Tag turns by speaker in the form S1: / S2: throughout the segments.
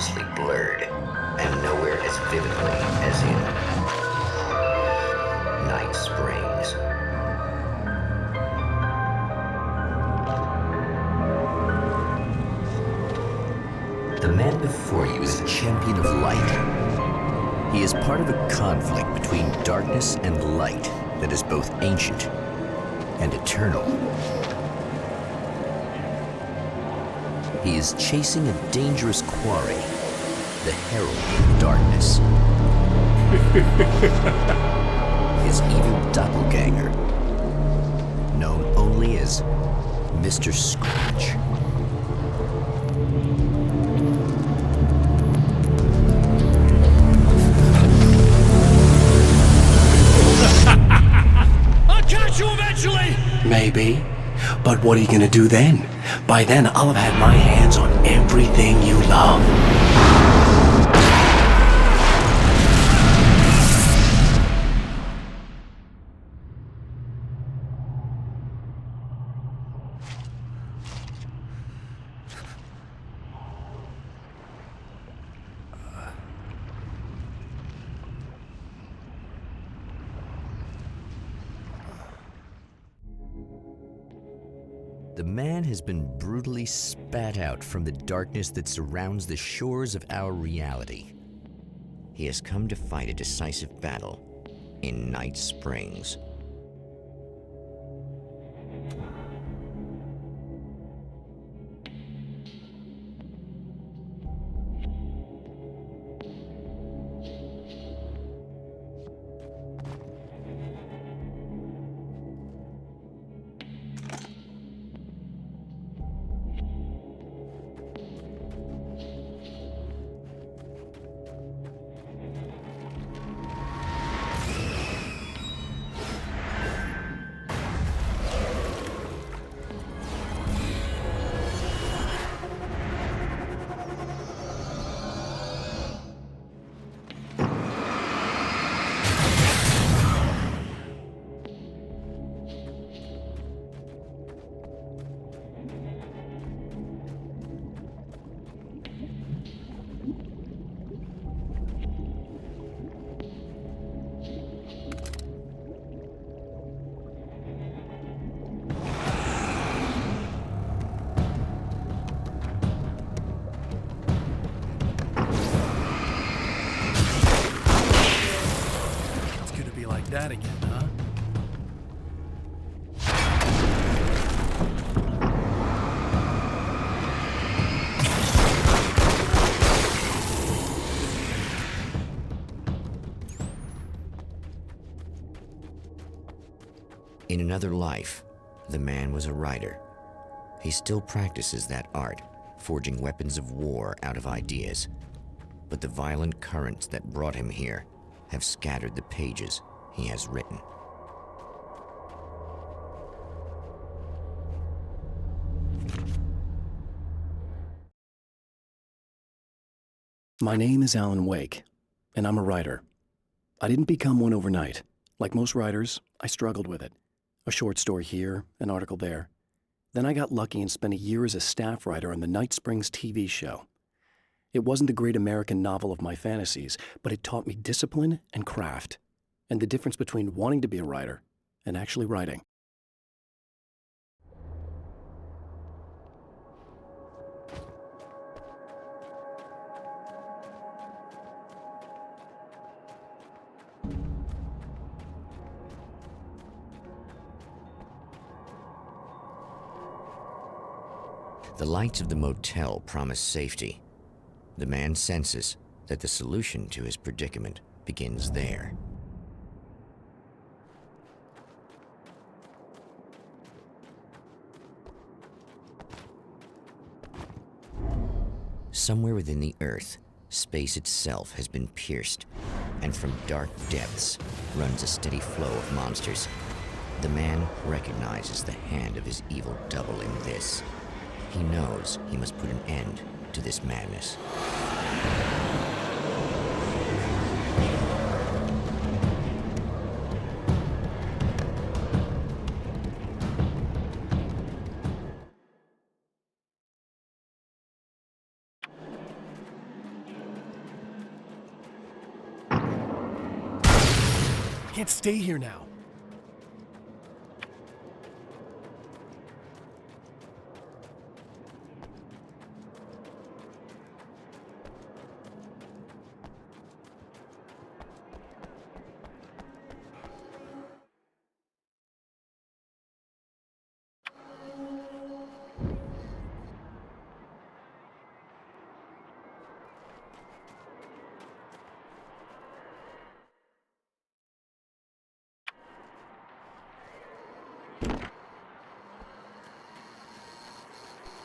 S1: mostly blurred, and nowhere as vividly as in Night Springs. The man before you is a champion of light. He is part of a conflict between darkness and light that is both ancient and eternal. He is chasing a dangerous quarry, the Herald of Darkness. His evil doppelganger, known only as Mr. Scratch.
S2: I'll catch you eventually!
S3: Maybe. But what are you gonna do then? By then, I'll have had my hands on everything you love.
S1: The man has been brutally spat out from the darkness that surrounds the shores of our reality. He has come to fight a decisive battle in Night Springs.
S2: That again, huh?
S1: In another life, the man was a writer. He still practices that art, forging weapons of war out of ideas. But the violent currents that brought him here have scattered the pages he has written.
S3: My name is Alan Wake, and I'm a writer. I didn't become one overnight. Like most writers, I struggled with it. A short story here, an article there. Then I got lucky and spent a year as a staff writer on the Night Springs TV show. It wasn't the great American novel of my fantasies, but it taught me discipline and craft, and the difference between wanting to be a writer and actually writing.
S1: The lights of the motel promise safety. The man senses that the solution to his predicament begins there. Somewhere within the Earth, space itself has been pierced, and from dark depths runs a steady flow of monsters. The man recognizes the hand of his evil double in this. He knows he must put an end to this madness.
S3: can't stay here now.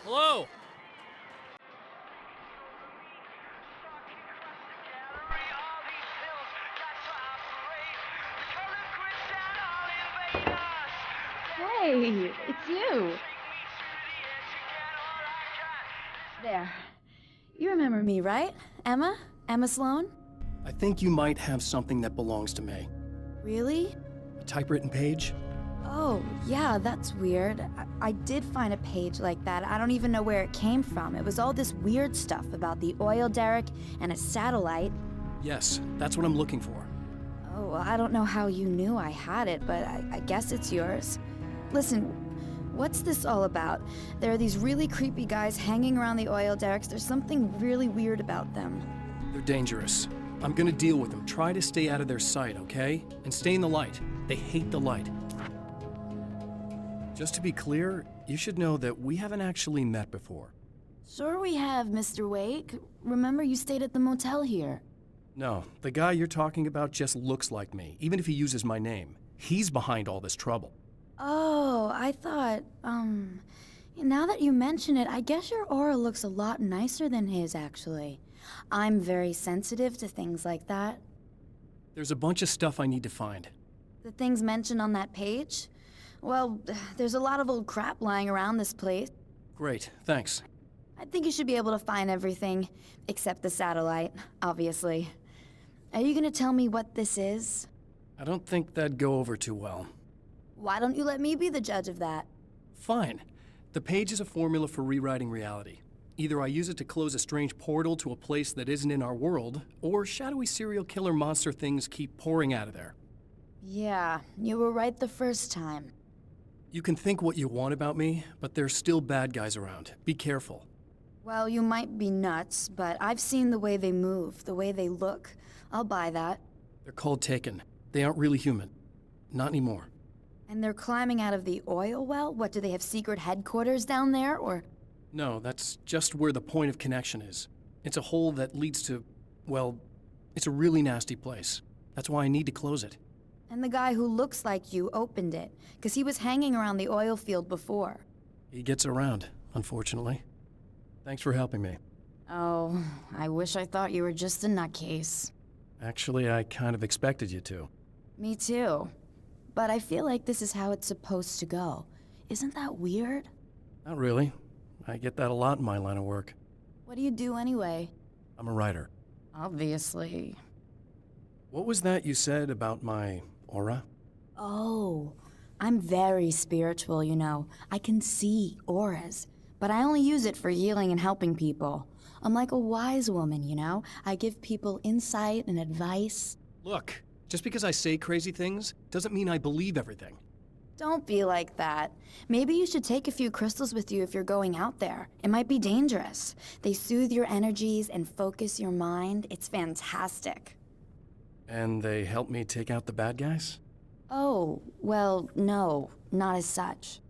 S2: Hello?
S4: Hey, it's you. There. You remember me, right? Emma? Emma Sloan?
S3: I think you might have something that belongs to me.
S4: Really?
S3: A typewritten page?
S4: Oh, yeah, that's weird. I did find a page like that. I don't even know where it came from. It was all this weird stuff about the oil derrick and a satellite.
S3: Yes, that's what I'm looking for.
S4: Oh, I don't know how you knew I had it, but I guess it's yours. Listen, what's this all about? There are these really creepy guys hanging around the oil derricks. There's something really weird about them.
S3: They're dangerous. I'm gonna deal with them. Try to stay out of their sight, okay? And stay in the light. They hate the light. Just to be clear, you should know that we haven't actually met before.
S4: Sure we have, Mr. Wake. Remember you stayed at the motel here.
S3: No, the guy you're talking about just looks like me, even if he uses my name. He's behind all this trouble.
S4: Oh, I thought, now that you mention it, I guess your aura looks a lot nicer than his, actually. I'm very sensitive to things like that.
S3: There's a bunch of stuff I need to find.
S4: The things mentioned on that page? Well, there's a lot of old crap lying around this place.
S3: Great, thanks.
S4: I think you should be able to find everything, except the satellite, obviously. Are you gonna tell me what this is?
S3: I don't think that'd go over too well.
S4: Why don't you let me be the judge of that?
S3: Fine. The page is a formula for rewriting reality. Either I use it to close a strange portal to a place that isn't in our world, or shadowy serial killer monster things keep pouring out of there.
S4: Yeah, you were right the first time.
S3: You can think what you want about me, but there's still bad guys around. Be careful.
S4: Well, you might be nuts, but I've seen the way they move, the way they look. I'll buy that.
S3: They're called Taken. They aren't really human. Not anymore.
S4: And they're climbing out of the oil well? What, do they have secret headquarters down there, or...?
S3: No, that's just where the point of connection is. It's a hole that leads to, well, it's a really nasty place. That's why I need to close it.
S4: And the guy who looks like you opened it, because he was hanging around the oil field before.
S3: He gets around, unfortunately. Thanks for helping me.
S4: Oh, I wish I thought you were just a nutcase.
S3: Actually, I kind of expected you to.
S4: Me too. But I feel like this is how it's supposed to go. Isn't that weird?
S3: Not really. I get that a lot in my line of work.
S4: What do you do anyway?
S3: I'm a writer.
S4: Obviously.
S3: What was that you said about my aura?
S4: Oh, I'm very spiritual, you know. I can see auras, but I only use it for healing and helping people. I'm like a wise woman, you know? I give people insight and advice.
S3: Look, just because I say crazy things doesn't mean I believe everything.
S4: Don't be like that. Maybe you should take a few crystals with you if you're going out there. It might be dangerous. They soothe your energies and focus your mind. It's fantastic.
S3: And they help me take out the bad guys?
S4: Oh, well, no, not as such.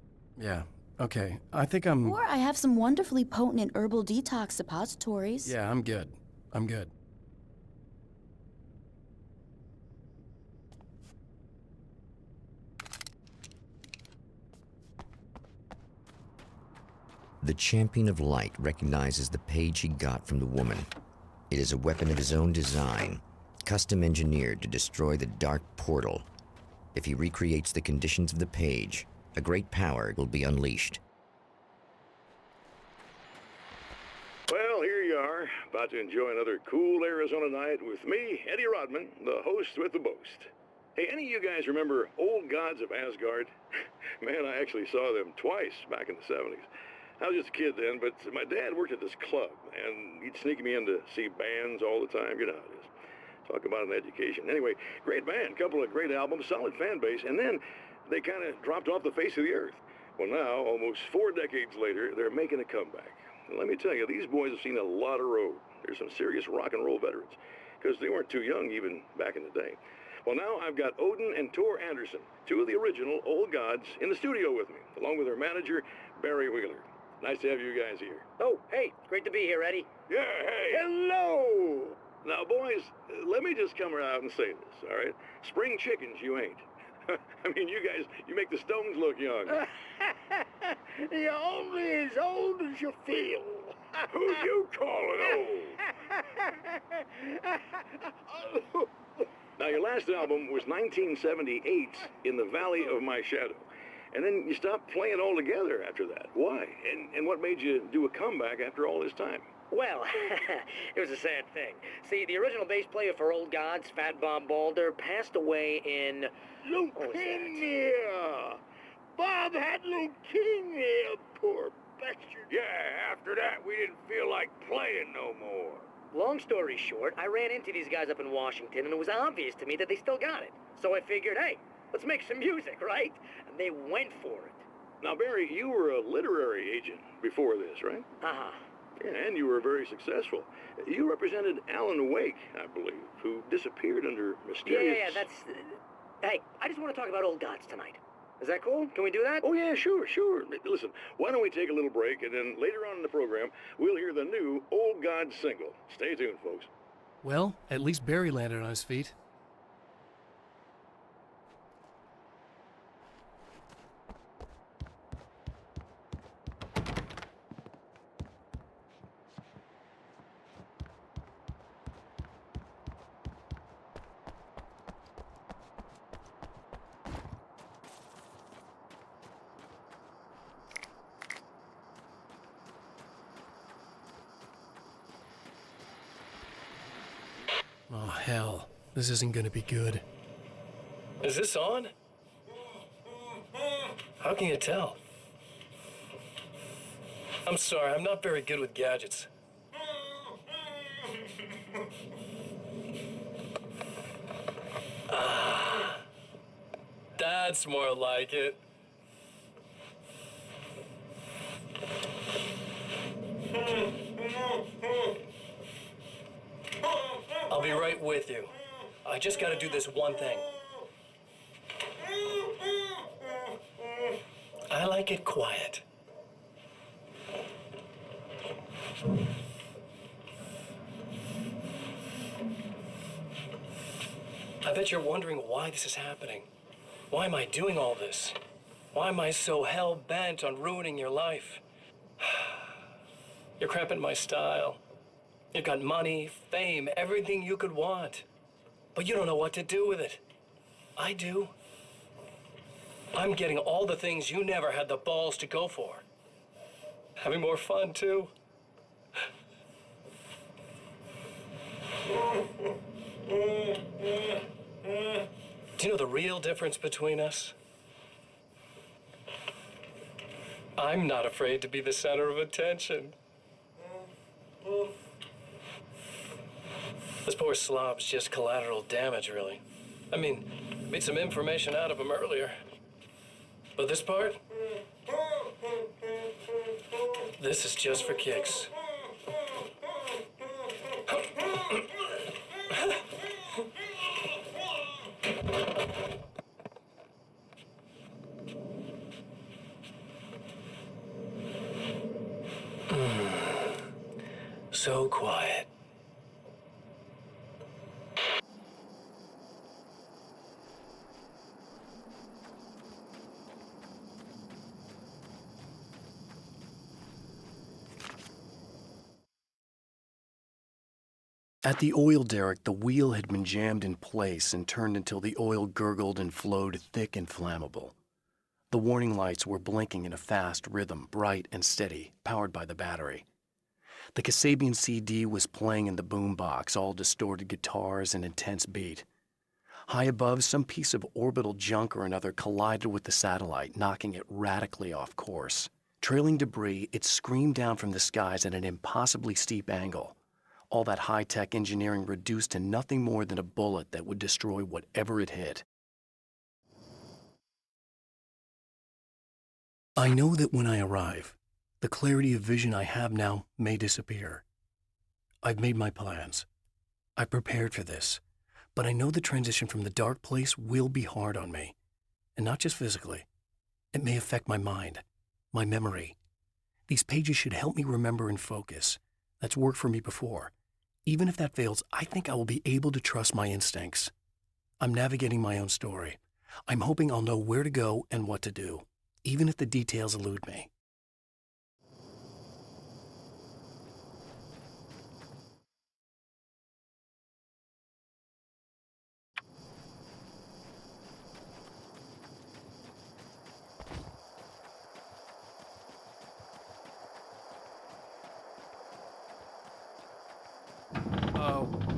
S3: Yeah, okay. I think I'm...
S4: Or I have some wonderfully potent herbal detox suppositories.
S3: Yeah, I'm good. I'm good.
S1: The Champion of Light recognizes the page he got from the woman. It is a weapon of his own design, custom engineered to destroy the dark portal. If he recreates the conditions of the page, a great power will be unleashed.
S5: Well, here you are, about to enjoy another cool Arizona night with me, Eddie Rodman, the host with the boast. Hey, any of you guys remember Old Gods of Asgard? Man, I actually saw them twice back in the 70s. I was just a kid then, but my dad worked at this club, and he'd sneak me in to see bands all the time. You know how it is. Talk about an education. Anyway, great band, couple of great albums, solid fan base, and then they kind of dropped off the face of the earth. Well, now, almost 4 decades later, they're making a comeback. And let me tell you, these boys have seen a lot of road. They're some serious rock and roll veterans, because they weren't too young even back in the day. Well, now I've got Odin and Tor Anderson, 2 of the original Old Gods, in the studio with me, along with their manager, Barry Wheeler. Nice to have you guys here.
S6: Oh, hey, great to be here, Eddie.
S5: Yeah, hey. Hello! Now, boys, let me just come out and say this, all right? Spring chickens, you ain't. I mean, you guys, you make the Stones look young.
S6: You're only as old as you feel.
S5: Who you calling old? Now, your last album was 1978, In the Valley of My Shadow. And then you stopped playing altogether after that. Why? And what made you do a comeback after all this time?
S6: Well, it was a sad thing. See, the original bass player for Old Gods, Fat Bob Balder, passed away in...
S5: Leukemia! Bob had leukemia, poor bastard. Yeah, after that, we didn't feel like playing no more.
S6: Long story short, I ran into these guys up in Washington, and it was obvious to me that they still got it. So I figured, hey, let's make some music, right? And they went for it.
S5: Now, Barry, you were a literary agent before this, right?
S6: Uh-huh.
S5: Yeah, and you were very successful. You represented Alan Wake, I believe, who disappeared under mysterious...
S6: Yeah, that's... Hey, I just want to talk about Old Gods tonight. Is that cool? Can we do that?
S5: Oh, yeah, sure. Listen, why don't we take a little break, and then later on in the program, we'll hear the new Old Gods single. Stay tuned, folks.
S2: Well, at least Barry landed on his feet. Oh, hell. This isn't gonna be good.
S3: Is this on? How can you tell? I'm sorry, I'm not very good with gadgets. That's more like it. I'll be right with you. I just gotta do this one thing. I like it quiet. I bet you're wondering why this is happening. Why am I doing all this? Why am I so hell-bent on ruining your life? You're cramping my style. You've got money, fame, everything you could want. But you don't know what to do with it. I do. I'm getting all the things you never had the balls to go for. Having more fun, too. Do you know the real difference between us? I'm not afraid to be the center of attention. This poor slob's just collateral damage, really. I mean, beat some information out of him earlier. But this part? This is just for kicks. So quiet. At the oil derrick, the wheel had been jammed in place and turned until the oil gurgled and flowed thick and flammable. The warning lights were blinking in a fast rhythm, bright and steady, powered by the battery. The Kasabian CD was playing in the boombox, all distorted guitars and intense beat. High above, some piece of orbital junk or another collided with the satellite, knocking it radically off course. Trailing debris, it screamed down from the skies at an impossibly steep angle. All that high-tech engineering reduced to nothing more than a bullet that would destroy whatever it hit. I know that when I arrive, the clarity of vision I have now may disappear. I've made my plans. I prepared for this, but I know the transition from the dark place will be hard on me, and not just physically. It may affect my mind, my memory. These pages should help me remember and focus. That's worked for me before. Even if that fails, I think I will be able to trust my instincts. I'm navigating my own story. I'm hoping I'll know where to go and what to do, even if the details elude me.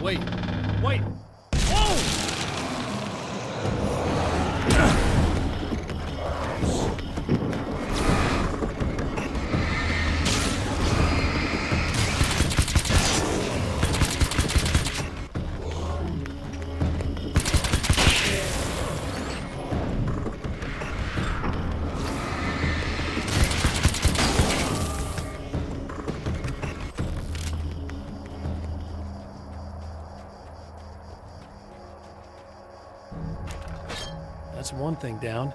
S2: Wait. Wait! Whoa! That's one thing down.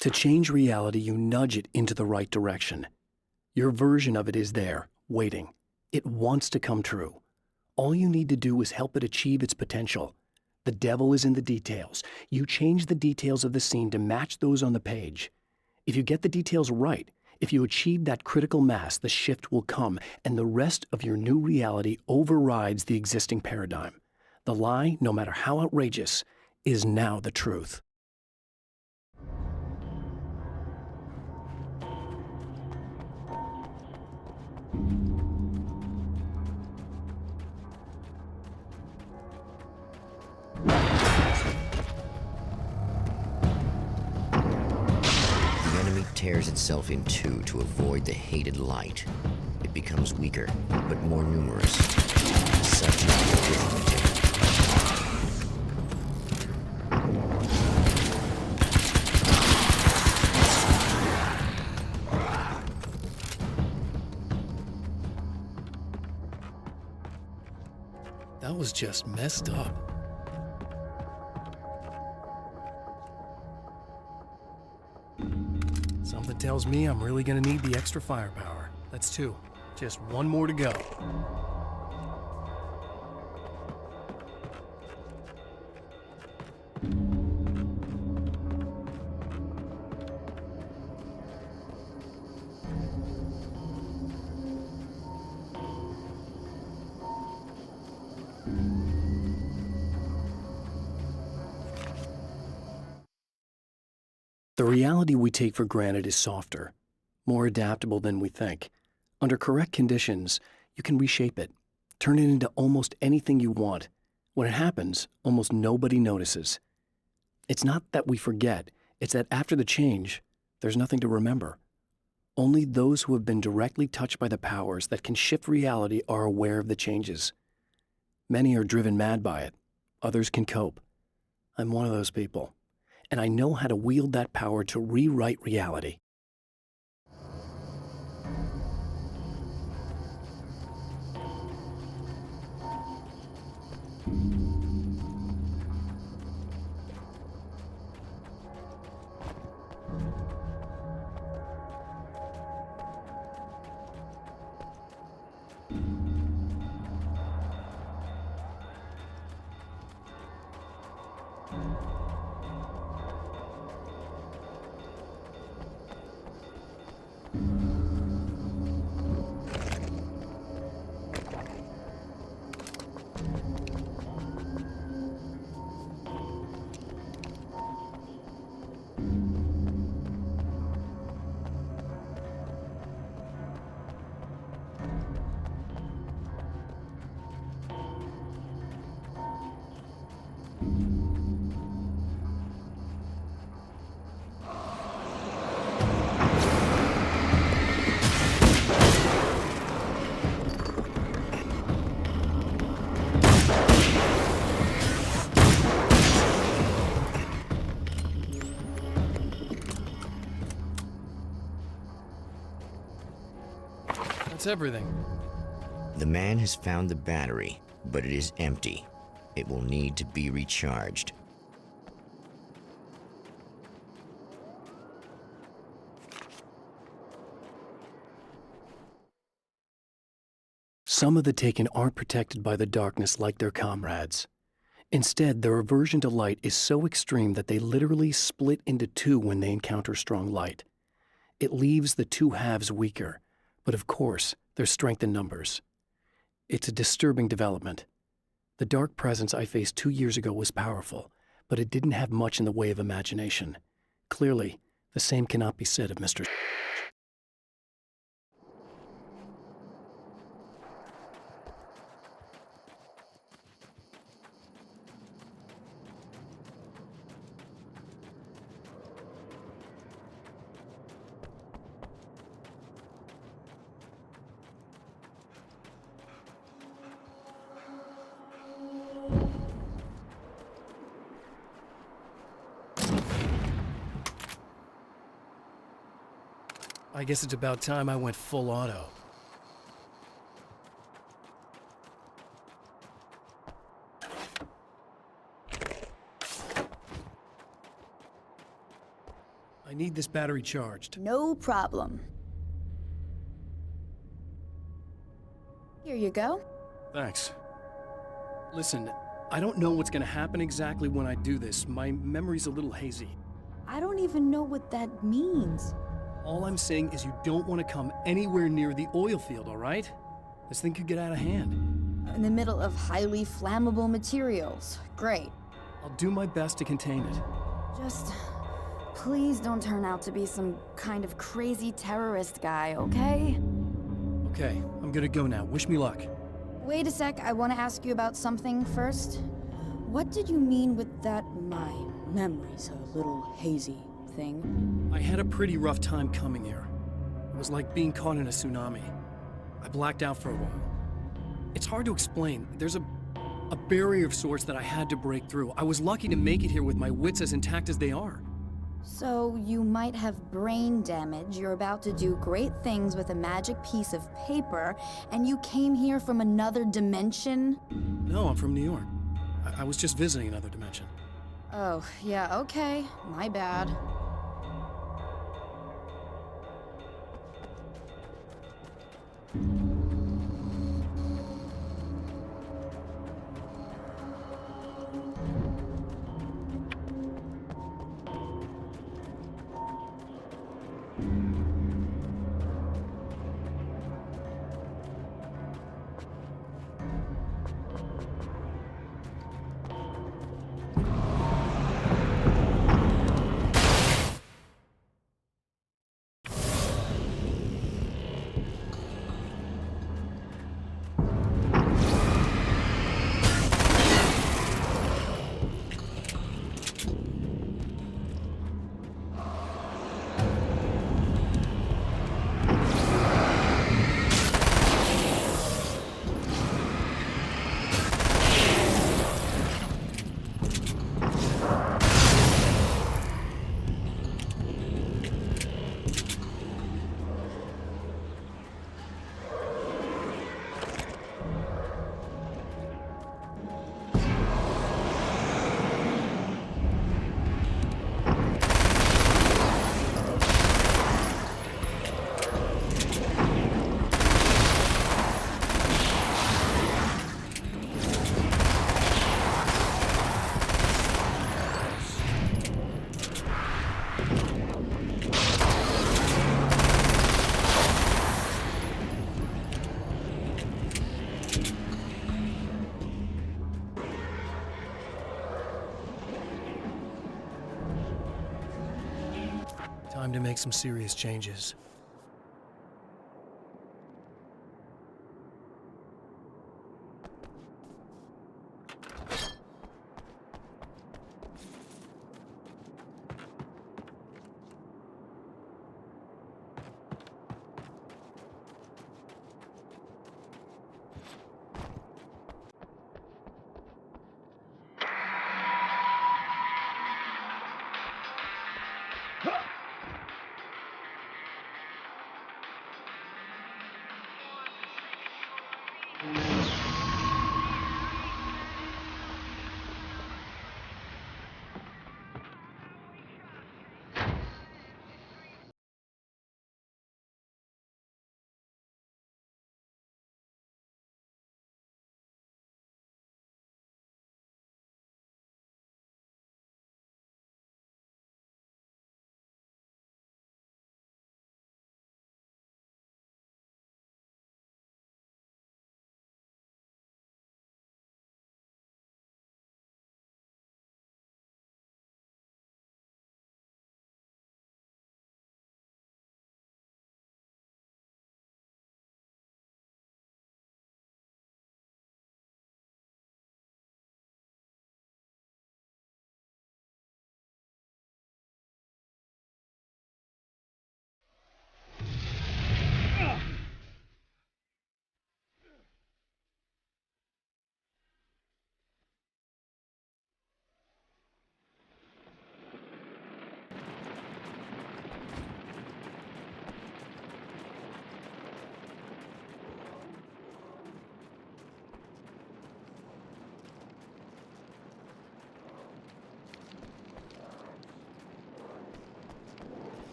S3: To change reality, you nudge it into the right direction. Your version of it is there, waiting. It wants to come true. All you need to do is help it achieve its potential. The devil is in the details. You change the details of the scene to match those on the page. If you get the details right, if you achieve that critical mass, the shift will come, and the rest of your new reality overrides the existing paradigm. The lie, no matter how outrageous, is now the truth.
S1: The enemy tears itself in two to avoid the hated light. It becomes weaker, but more numerous. Such is the arithmetic.
S2: That was just messed up. Something tells me I'm really gonna need the extra firepower. That's two. Just one more to go.
S3: The reality we take for granted is softer, more adaptable than we think. Under correct conditions, you can reshape it, turn it into almost anything you want. When it happens, almost nobody notices. It's not that we forget, it's that after the change, there's nothing to remember. Only those who have been directly touched by the powers that can shift reality are aware of the changes. Many are driven mad by it. Others can cope. I'm one of those people. And I know how to wield that power to rewrite reality.
S2: That's everything.
S1: The man has found the battery, but it is empty. It will need to be recharged.
S3: Some of the Taken aren't protected by the darkness like their comrades. Instead, their aversion to light is so extreme that they literally split into two when they encounter strong light. It leaves the two halves weaker, but of course, there's strength in numbers. It's a disturbing development. The dark presence I faced 2 years ago was powerful, but it didn't have much in the way of imagination. Clearly, the same cannot be said of Mr.
S2: I guess it's about time I went full auto. I need this battery charged.
S4: No problem. Here you go.
S2: Thanks. Listen, I don't know what's gonna happen exactly when I do this. My memory's a little hazy.
S4: I don't even know what that means.
S2: All I'm saying is you don't want to come anywhere near the oil field, all right? This thing could get out of hand.
S4: In the middle of highly flammable materials. Great.
S2: I'll do my best to contain it.
S4: Just please don't turn out to be some kind of crazy terrorist guy, okay?
S2: Okay, I'm gonna go now. Wish me luck.
S4: Wait a sec, I want to ask you about something first. What did you mean with that my memory's a little hazy thing?
S2: I had a pretty rough time coming here. It was like being caught in a tsunami. I blacked out for a while. It's hard to explain. There's a barrier of sorts that I had to break through. I was lucky to make it here with my wits as intact as they are.
S4: So you might have brain damage, you're about to do great things with a magic piece of paper, and you came here from another dimension?
S2: No, I'm from New York. I was just visiting another dimension.
S4: Oh, yeah, okay. My bad.
S2: Time to make some serious changes.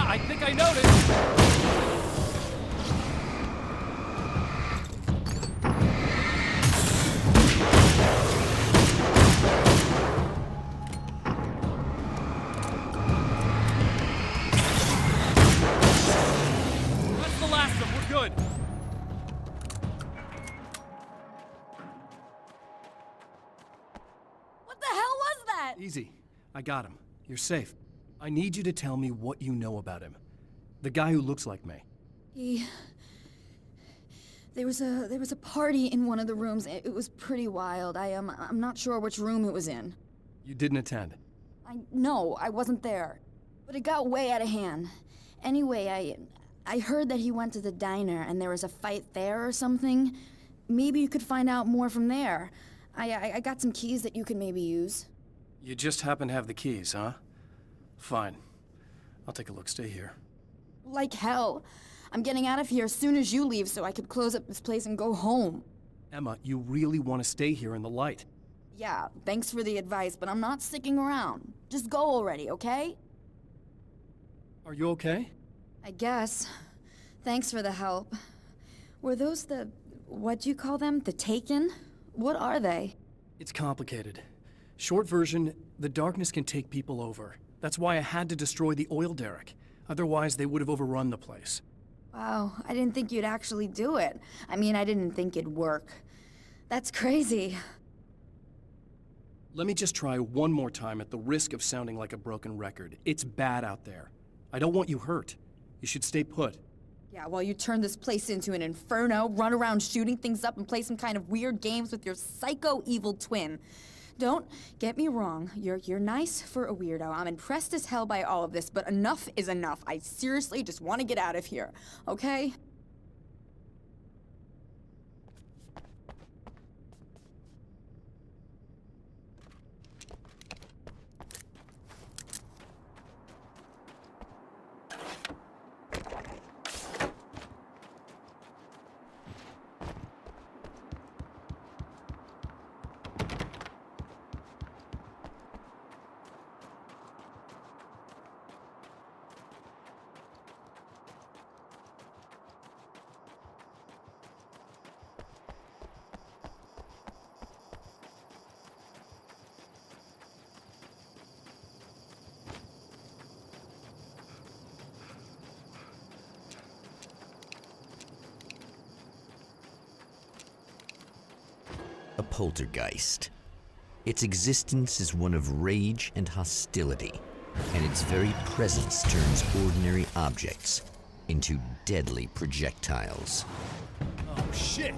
S2: I think I noticed. That's the last of them. We're good.
S4: What the hell was that?
S2: Easy. I got him. You're safe. I need you to tell me what you know about him. The guy who looks like me.
S4: There was a party in one of the rooms. It was pretty wild. I'm not sure which room it was in.
S2: You didn't attend.
S4: No, I wasn't there. But it got way out of hand. Anyway, I heard that he went to the diner and there was a fight there or something. Maybe you could find out more from there. I got some keys that you could maybe use.
S2: You just happen to have the keys, huh? Fine. I'll take a look. Stay here.
S4: Like hell. I'm getting out of here as soon as you leave so I could close up this place and go home.
S2: Emma, you really want to stay here in the light.
S4: Yeah, thanks for the advice, but I'm not sticking around. Just go already, okay?
S2: Are you okay?
S4: I guess. Thanks for the help. Were those what'd you call them? The Taken? What are they?
S2: It's complicated. Short version, the darkness can take people over. That's why I had to destroy the oil derrick. Otherwise, they would have overrun the place.
S4: Wow, I didn't think you'd actually do it. I mean, I didn't think it'd work. That's crazy.
S2: Let me just try one more time at the risk of sounding like a broken record. It's bad out there. I don't want you hurt. You should stay put.
S4: Yeah, while you turn this place into an inferno, run around shooting things up and play some kind of weird games with your psycho evil twin. Don't get me wrong, you're nice for a weirdo. I'm impressed as hell by all of this, but enough is enough. I seriously just want to get out of here, okay?
S1: A poltergeist. Its existence is one of rage and hostility, and its very presence turns ordinary objects into deadly projectiles.
S2: Oh, shit!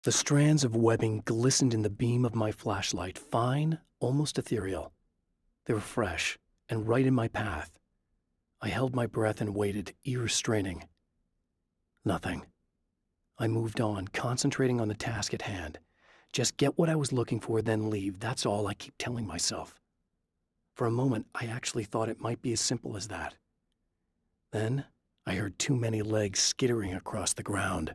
S2: The strands of webbing glistened in the beam of my flashlight, fine, almost ethereal. They were fresh and right in my path. I held my breath and waited, ears straining. Nothing. I moved on, concentrating on the task at hand. Just get what I was looking for, then leave. That's all I keep telling myself. For a moment, I actually thought it might be as simple as that. Then, I heard too many legs skittering across the ground.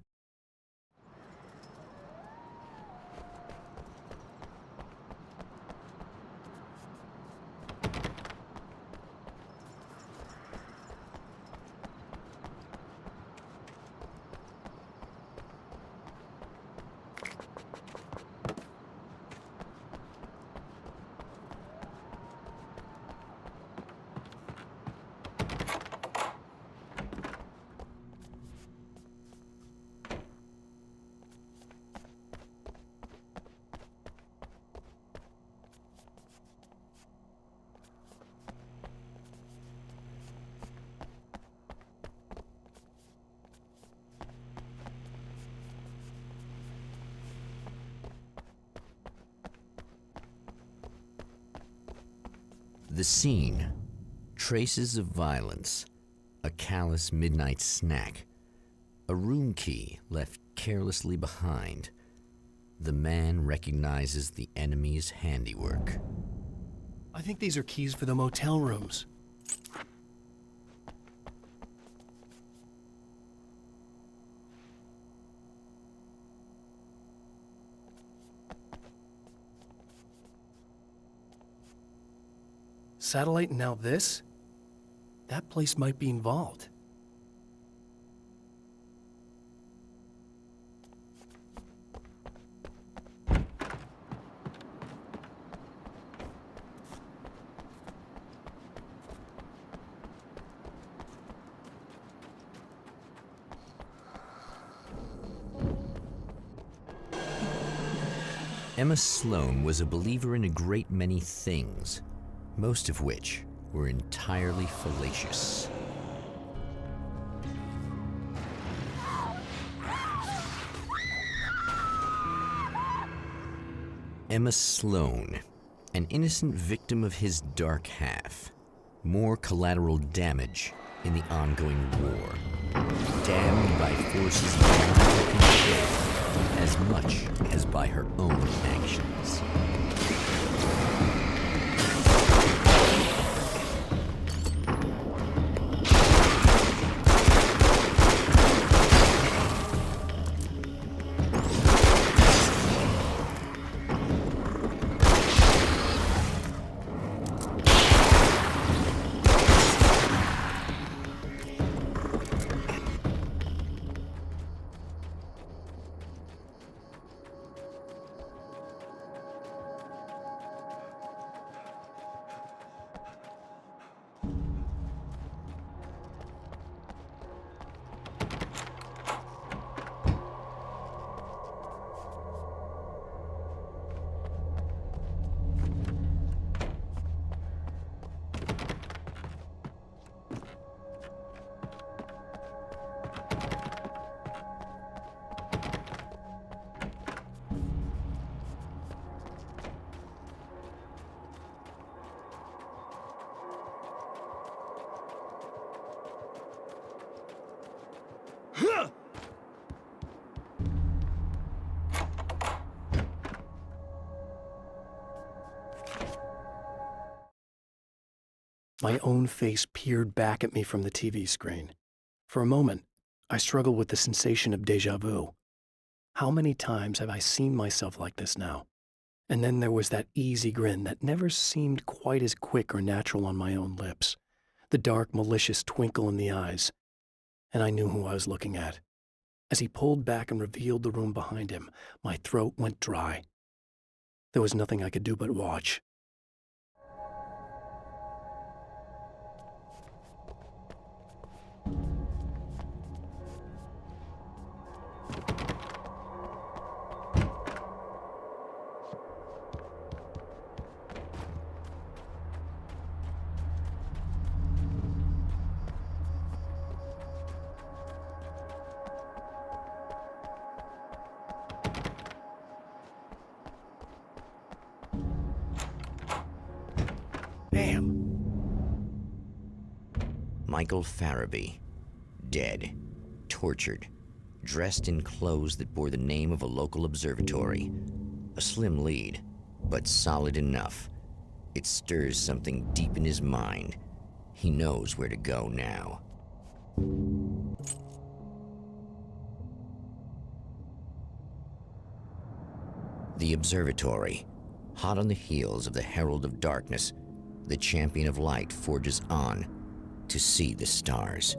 S1: The scene. Traces of violence. A callous midnight snack. A room key left carelessly behind. The man recognizes the enemy's handiwork.
S2: I think these are keys for the motel rooms. Satellite and now this? That place might be involved.
S1: Emma Sloan was a believer in a great many things, most of which were entirely fallacious. Emma Sloan, an innocent victim of his dark half. More collateral damage in the ongoing war. Damned by forces beyond her control as much as by her own actions.
S3: My own face peered back at me from the TV screen. For a moment, I struggled with the sensation of déjà vu. How many times have I seen myself like this now? And then there was that easy grin that never seemed quite as quick or natural on my own lips, the dark, malicious twinkle in the eyes. And I knew who I was looking at. As he pulled back and revealed the room behind him, my throat went dry. There was nothing I could do but watch.
S1: Michael Farabee, dead, tortured, dressed in clothes that bore the name of a local observatory. A slim lead, but solid enough. It stirs something deep in his mind. He knows where to go now. The observatory, hot on the heels of the Herald of Darkness, the Champion of Light forges on to see the stars.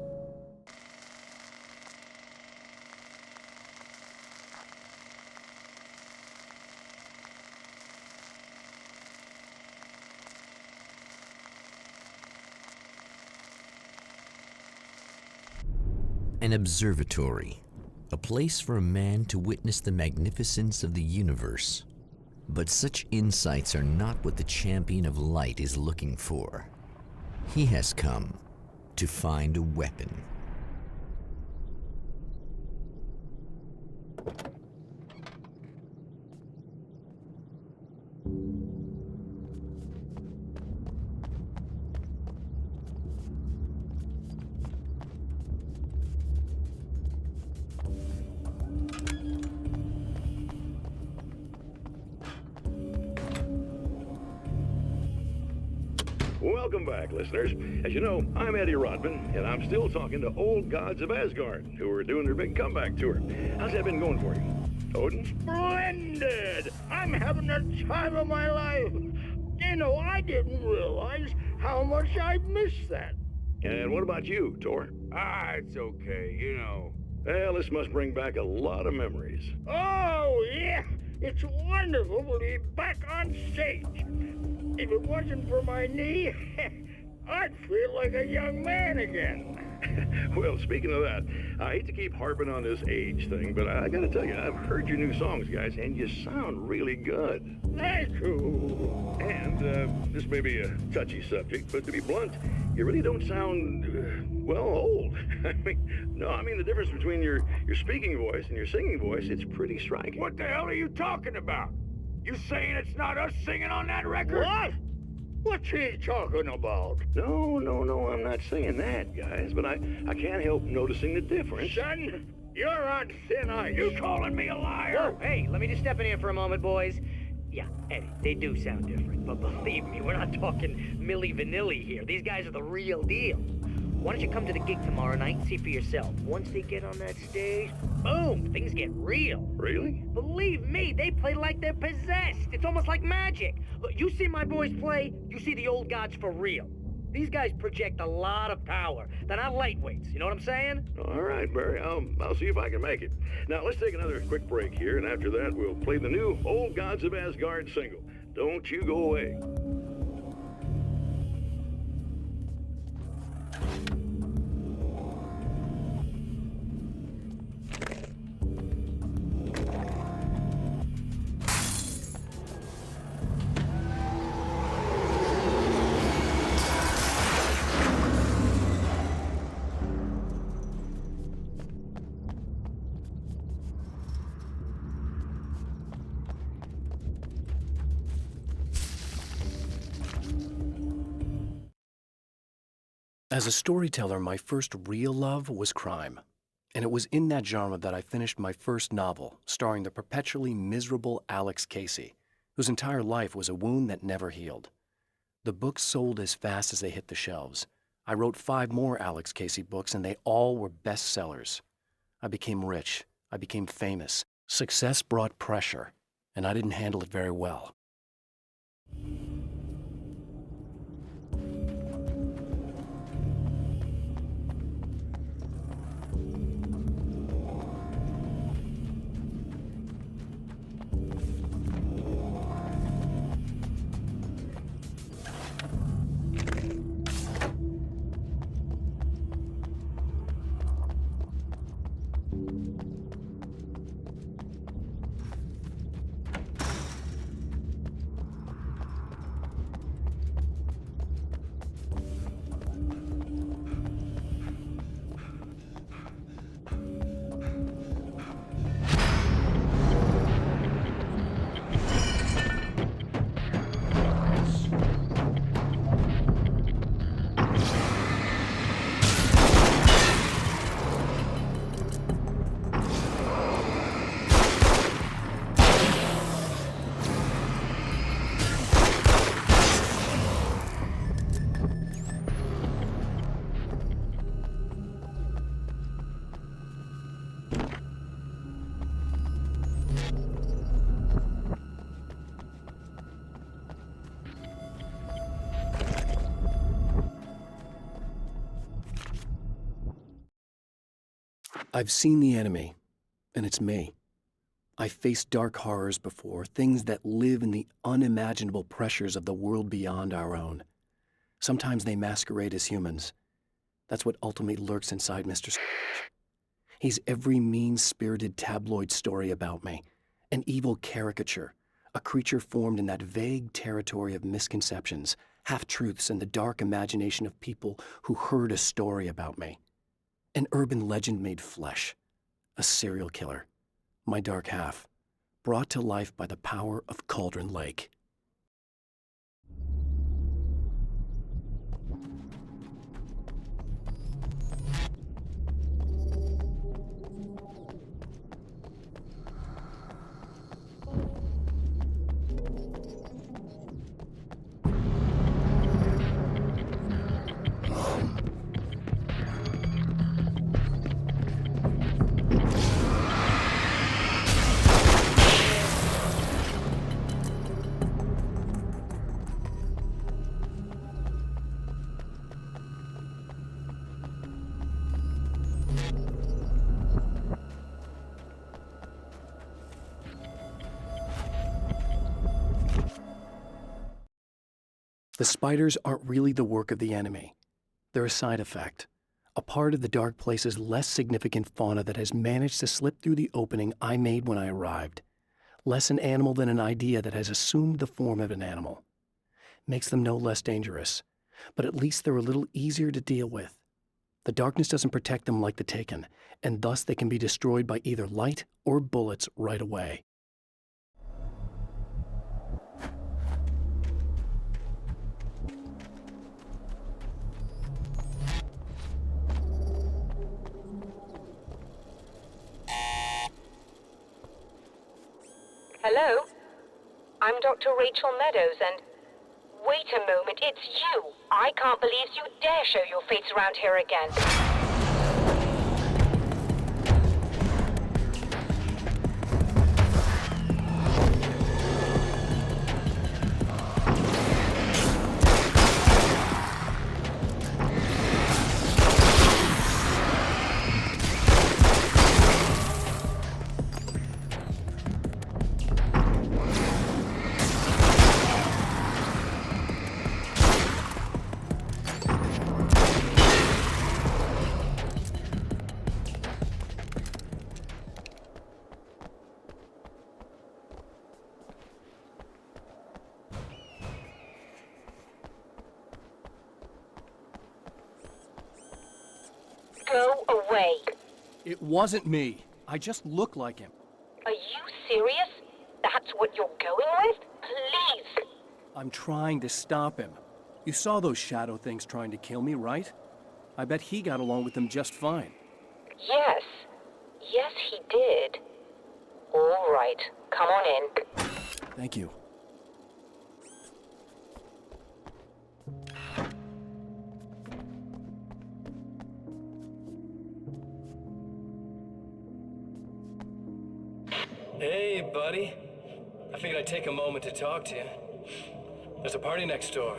S1: An observatory, a place for a man to witness the magnificence of the universe. But such insights are not what the Champion of Light is looking for. He has come to find a weapon.
S5: Welcome back, listeners. As you know, I'm Eddie Rodman, and I'm still talking to old gods of Asgard, who are doing their big comeback tour. How's that been going for you? Odin?
S7: Splendid! I'm having the time of my life. You know, I didn't realize how much I missed that.
S5: And what about you, Tor?
S8: It's okay, you know.
S5: Well, this must bring back a lot of memories.
S7: Oh, yeah! It's wonderful to be back on stage. If it wasn't for my knee, I'd feel like a young man again.
S5: Well, speaking of that, I hate to keep harping on this age thing, but I gotta tell you, I've heard your new songs, guys, and you sound really good.
S7: Thank you.
S5: And this may be a touchy subject, but to be blunt, you really don't sound, well, old. I mean the difference between your speaking voice and your singing voice, it's pretty striking.
S8: What the hell are you talking about? You saying it's not us singing on that record?
S7: What? What's he talking about?
S5: No, I'm not saying that, guys, but I can't help noticing the difference.
S7: Son, you're on thin ice.
S8: You calling me a liar?
S6: Whoa, hey, let me just step in here for a moment, boys. Yeah, Eddie, they do sound different, but believe me, we're not talking Milli Vanilli here. These guys are the real deal. Why don't you come to the gig tomorrow night and see for yourself? Once they get on that stage, boom, things get real.
S5: Really?
S6: Believe me, they play like they're possessed. It's almost like magic. Look, you see my boys play, you see the old gods for real. These guys project a lot of power. They're not lightweights, you know what I'm saying?
S5: All right, Barry, I'll see if I can make it. Now, let's take another quick break here, and after that, we'll play the new Old Gods of Asgard single. Don't you go away.
S3: As a storyteller, my first real love was crime. And it was in that genre that I finished my first novel, starring the perpetually miserable Alex Casey, whose entire life was a wound that never healed. The books sold as fast as they hit the shelves. I wrote 5 more Alex Casey books, and they all were bestsellers. I became rich. I became famous. Success brought pressure, and I didn't handle it very well. I've seen the enemy, and it's me. I've faced dark horrors before, things that live in the unimaginable pressures of the world beyond our own. Sometimes they masquerade as humans. That's what ultimately lurks inside Mr. Scrooge. He's every mean-spirited tabloid story about me, an evil caricature, a creature formed in that vague territory of misconceptions, half-truths, and the dark imagination of people who heard a story about me. An urban legend made flesh, a serial killer, my dark half, brought to life by the power of Cauldron Lake. The spiders aren't really the work of the enemy. They're a side effect, a part of the Dark Place's less significant fauna that has managed to slip through the opening I made when I arrived. Less an animal than an idea that has assumed the form of an animal. Makes them no less dangerous, but at least they're a little easier to deal with. The darkness doesn't protect them like the Taken, and thus they can be destroyed by either light or bullets right away.
S9: Hello? I'm Dr. Rachel Meadows, and... Wait a moment, it's you! I can't believe you dare show your face around here again. Go away.
S2: It wasn't me. I just look like him.
S9: Are you serious? That's what you're going with? Please!
S2: I'm trying to stop him. You saw those shadow things trying to kill me, right? I bet he got along with them just fine.
S9: Yes. Yes, he did. All right. Come on in.
S2: Thank you.
S10: Hey, buddy. I figured I'd take a moment to talk to you. There's a party next door.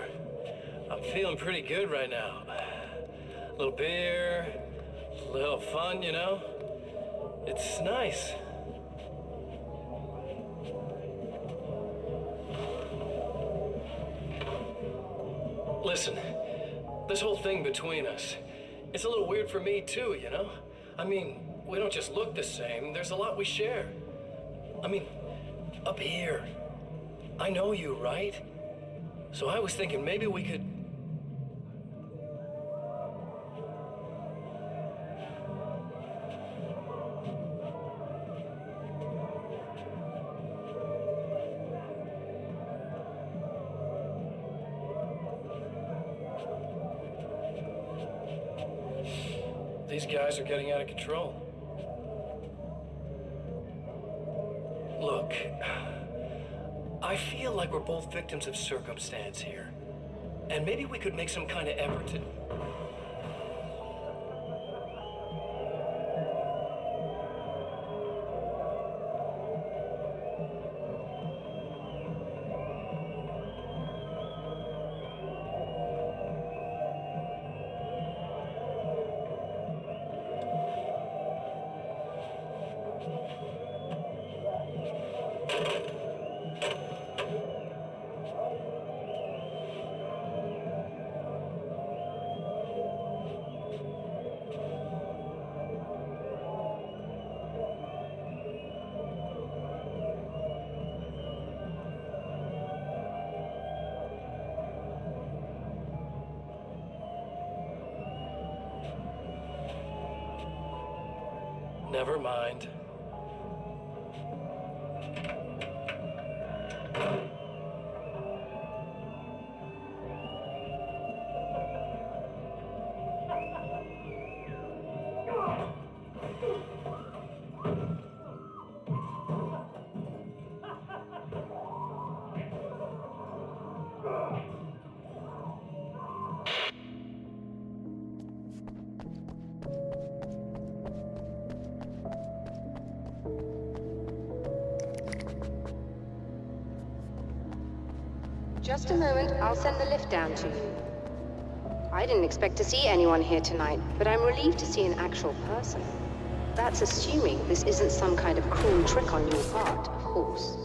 S10: I'm feeling pretty good right now. A little beer, a little fun, you know? It's nice. Listen, this whole thing between us, it's a little weird for me too, you know? I mean, we don't just look the same, there's a lot we share. I mean, up here. I know you, right? So I was thinking maybe we could... These guys are getting out of control. Look, I feel like we're both victims of circumstance here. And maybe we could make some kind of effort to... Never mind.
S9: Just a moment, I'll send the lift down to you. I didn't expect to see anyone here tonight, but I'm relieved to see an actual person. That's assuming this isn't some kind of cruel trick on your part, of course.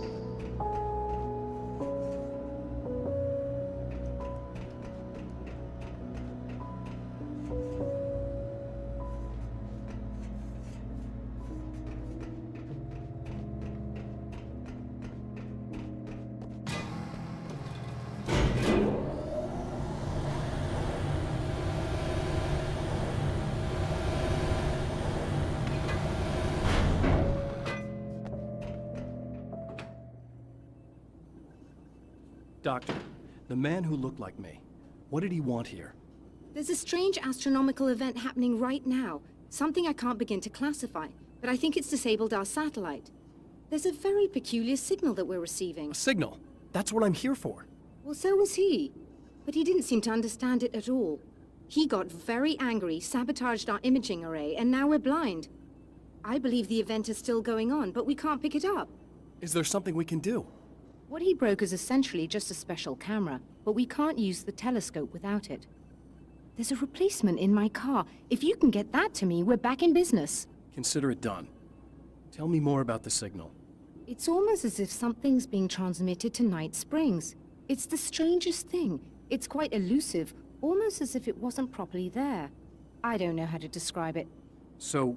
S2: Doctor, the man who looked like me, what did he want here?
S9: There's a strange astronomical event happening right now. Something I can't begin to classify, but I think it's disabled our satellite. There's a very peculiar signal that we're receiving.
S2: A signal. That's what I'm here for.
S9: Well, so was he. But he didn't seem to understand it at all. He got very angry, sabotaged our imaging array, and now we're blind. I believe the event is still going on, but we can't pick it up.
S2: Is there something we can do?
S9: What he broke is essentially just a special camera, but we can't use the telescope without it. There's a replacement in my car. If you can get that to me, we're back in business.
S2: Consider it done. Tell me more about the signal.
S9: It's almost as if something's being transmitted to Night Springs. It's the strangest thing. It's quite elusive, almost as if it wasn't properly there. I don't know how to describe it.
S2: So,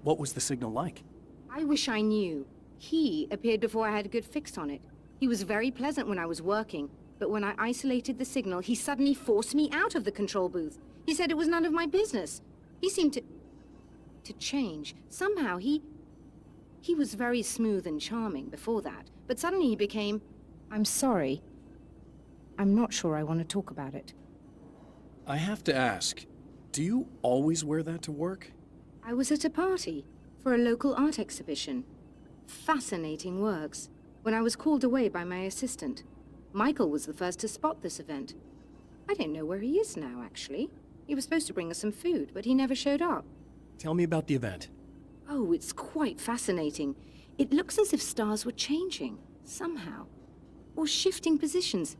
S2: what was the signal like?
S9: I wish I knew. He appeared before I had a good fix on it. He was very pleasant when I was working, but when I isolated the signal, he suddenly forced me out of the control booth. He said it was none of my business. He seemed to change. Somehow he was very smooth and charming before that, but suddenly he became, I'm sorry. I'm not sure I want to talk about it.
S2: I have to ask, do you always wear that to work?
S9: I was at a party for a local art exhibition. Fascinating works. When I was called away by my assistant. Michael was the first to spot this event. I don't know where he is now, actually. He was supposed to bring us some food, but he never showed up.
S2: Tell me about the event.
S9: Oh, it's quite fascinating. It looks as if stars were changing, somehow. Or shifting positions.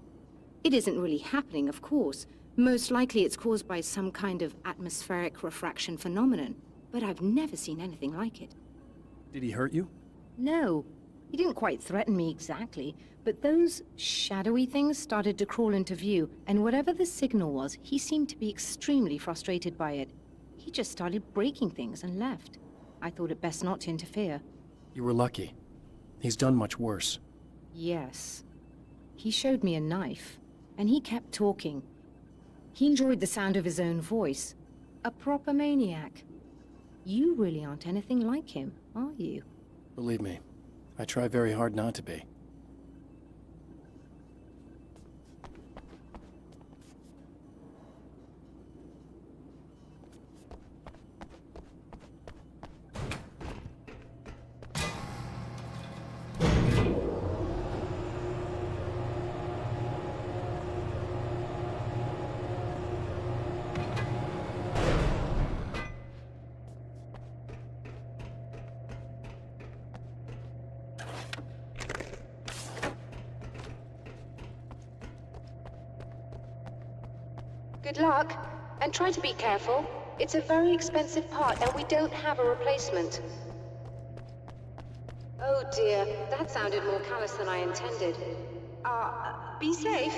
S9: It isn't really happening, of course. Most likely it's caused by some kind of atmospheric refraction phenomenon. But I've never seen anything like it.
S2: Did he hurt you?
S9: No. He didn't quite threaten me exactly, but those shadowy things started to crawl into view, and whatever the signal was, he seemed to be extremely frustrated by it. He just started breaking things and left. I thought it best not to interfere.
S2: You were lucky. He's done much worse.
S9: Yes. He showed me a knife, and he kept talking. He enjoyed the sound of his own voice. A proper maniac. You really aren't anything like him, are you?
S3: Believe me, I try very hard not to be.
S9: Good luck, and try to be careful. It's a very expensive part, and we don't have a replacement. Oh dear, that sounded more callous than I intended. Be safe.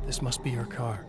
S2: This must be her car.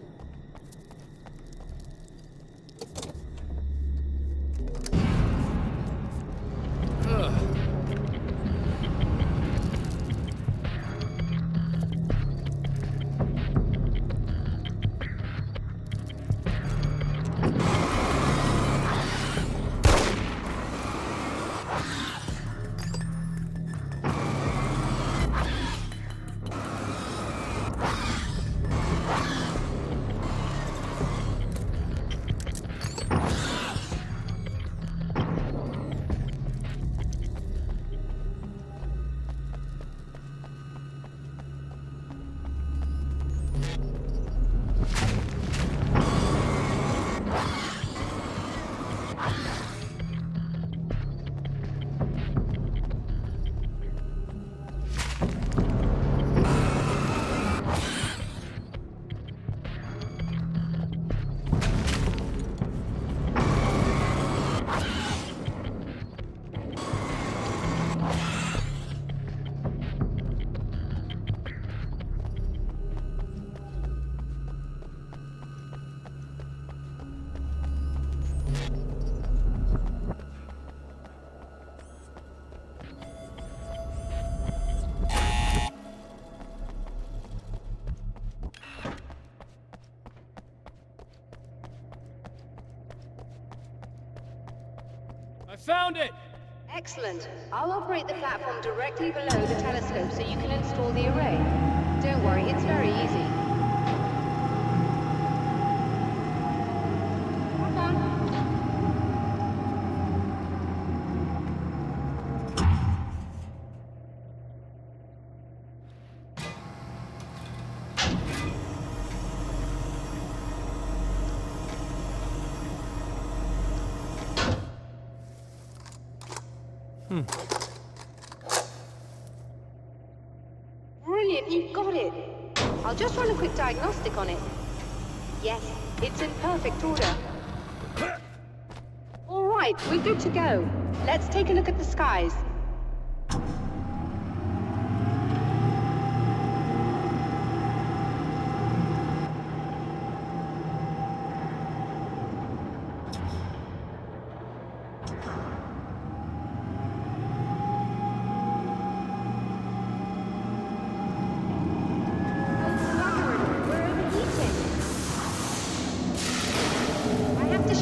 S2: I found it!
S9: Excellent. I'll operate the platform directly below the telescope so you can install the array. Don't worry, it's very easy. Come on. Brilliant, you got it. I'll just run a quick diagnostic on it. Yes, it's in perfect order. All right, we're good to go. Let's take a look at the skies.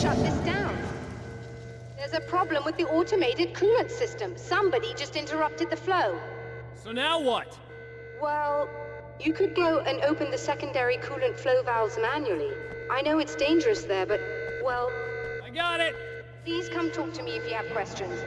S9: Shut this down. There's a problem with the automated coolant system. Somebody just interrupted the flow.
S2: So now what?
S9: Well, you could go and open the secondary coolant flow valves manually. I know it's dangerous there, but, well...
S2: I got it!
S9: Please come talk to me if you have questions.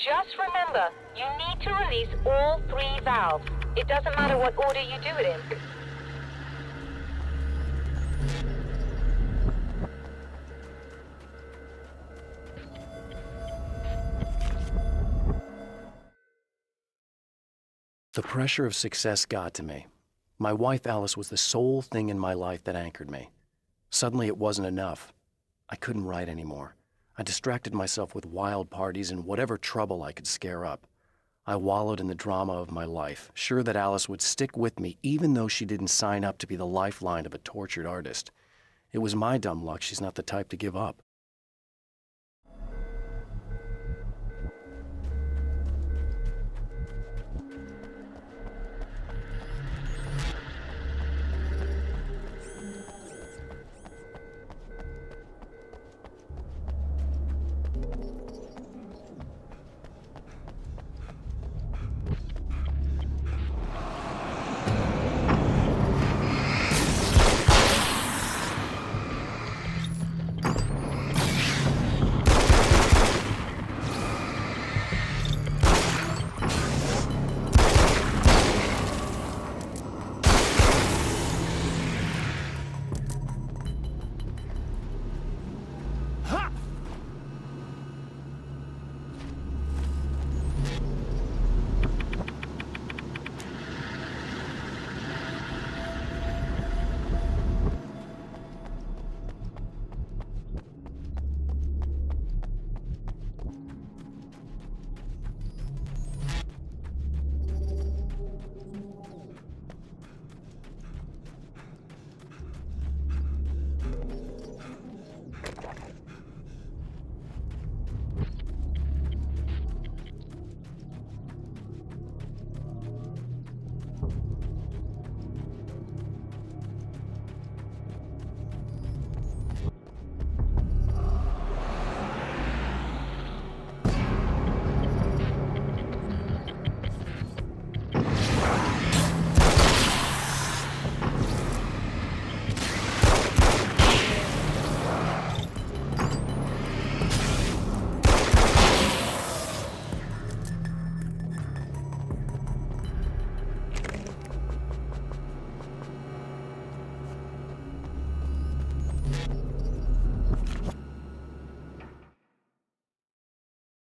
S11: Just remember, you need to release all 3 valves. It doesn't matter what order you do it in.
S3: The pressure of success got to me. My wife Alice was the sole thing in my life that anchored me. Suddenly it wasn't enough. I couldn't write anymore. I distracted myself with wild parties and whatever trouble I could scare up. I wallowed in the drama of my life, sure that Alice would stick with me even though she didn't sign up to be the lifeline of a tortured artist. It was my dumb luck she's not the type to give up.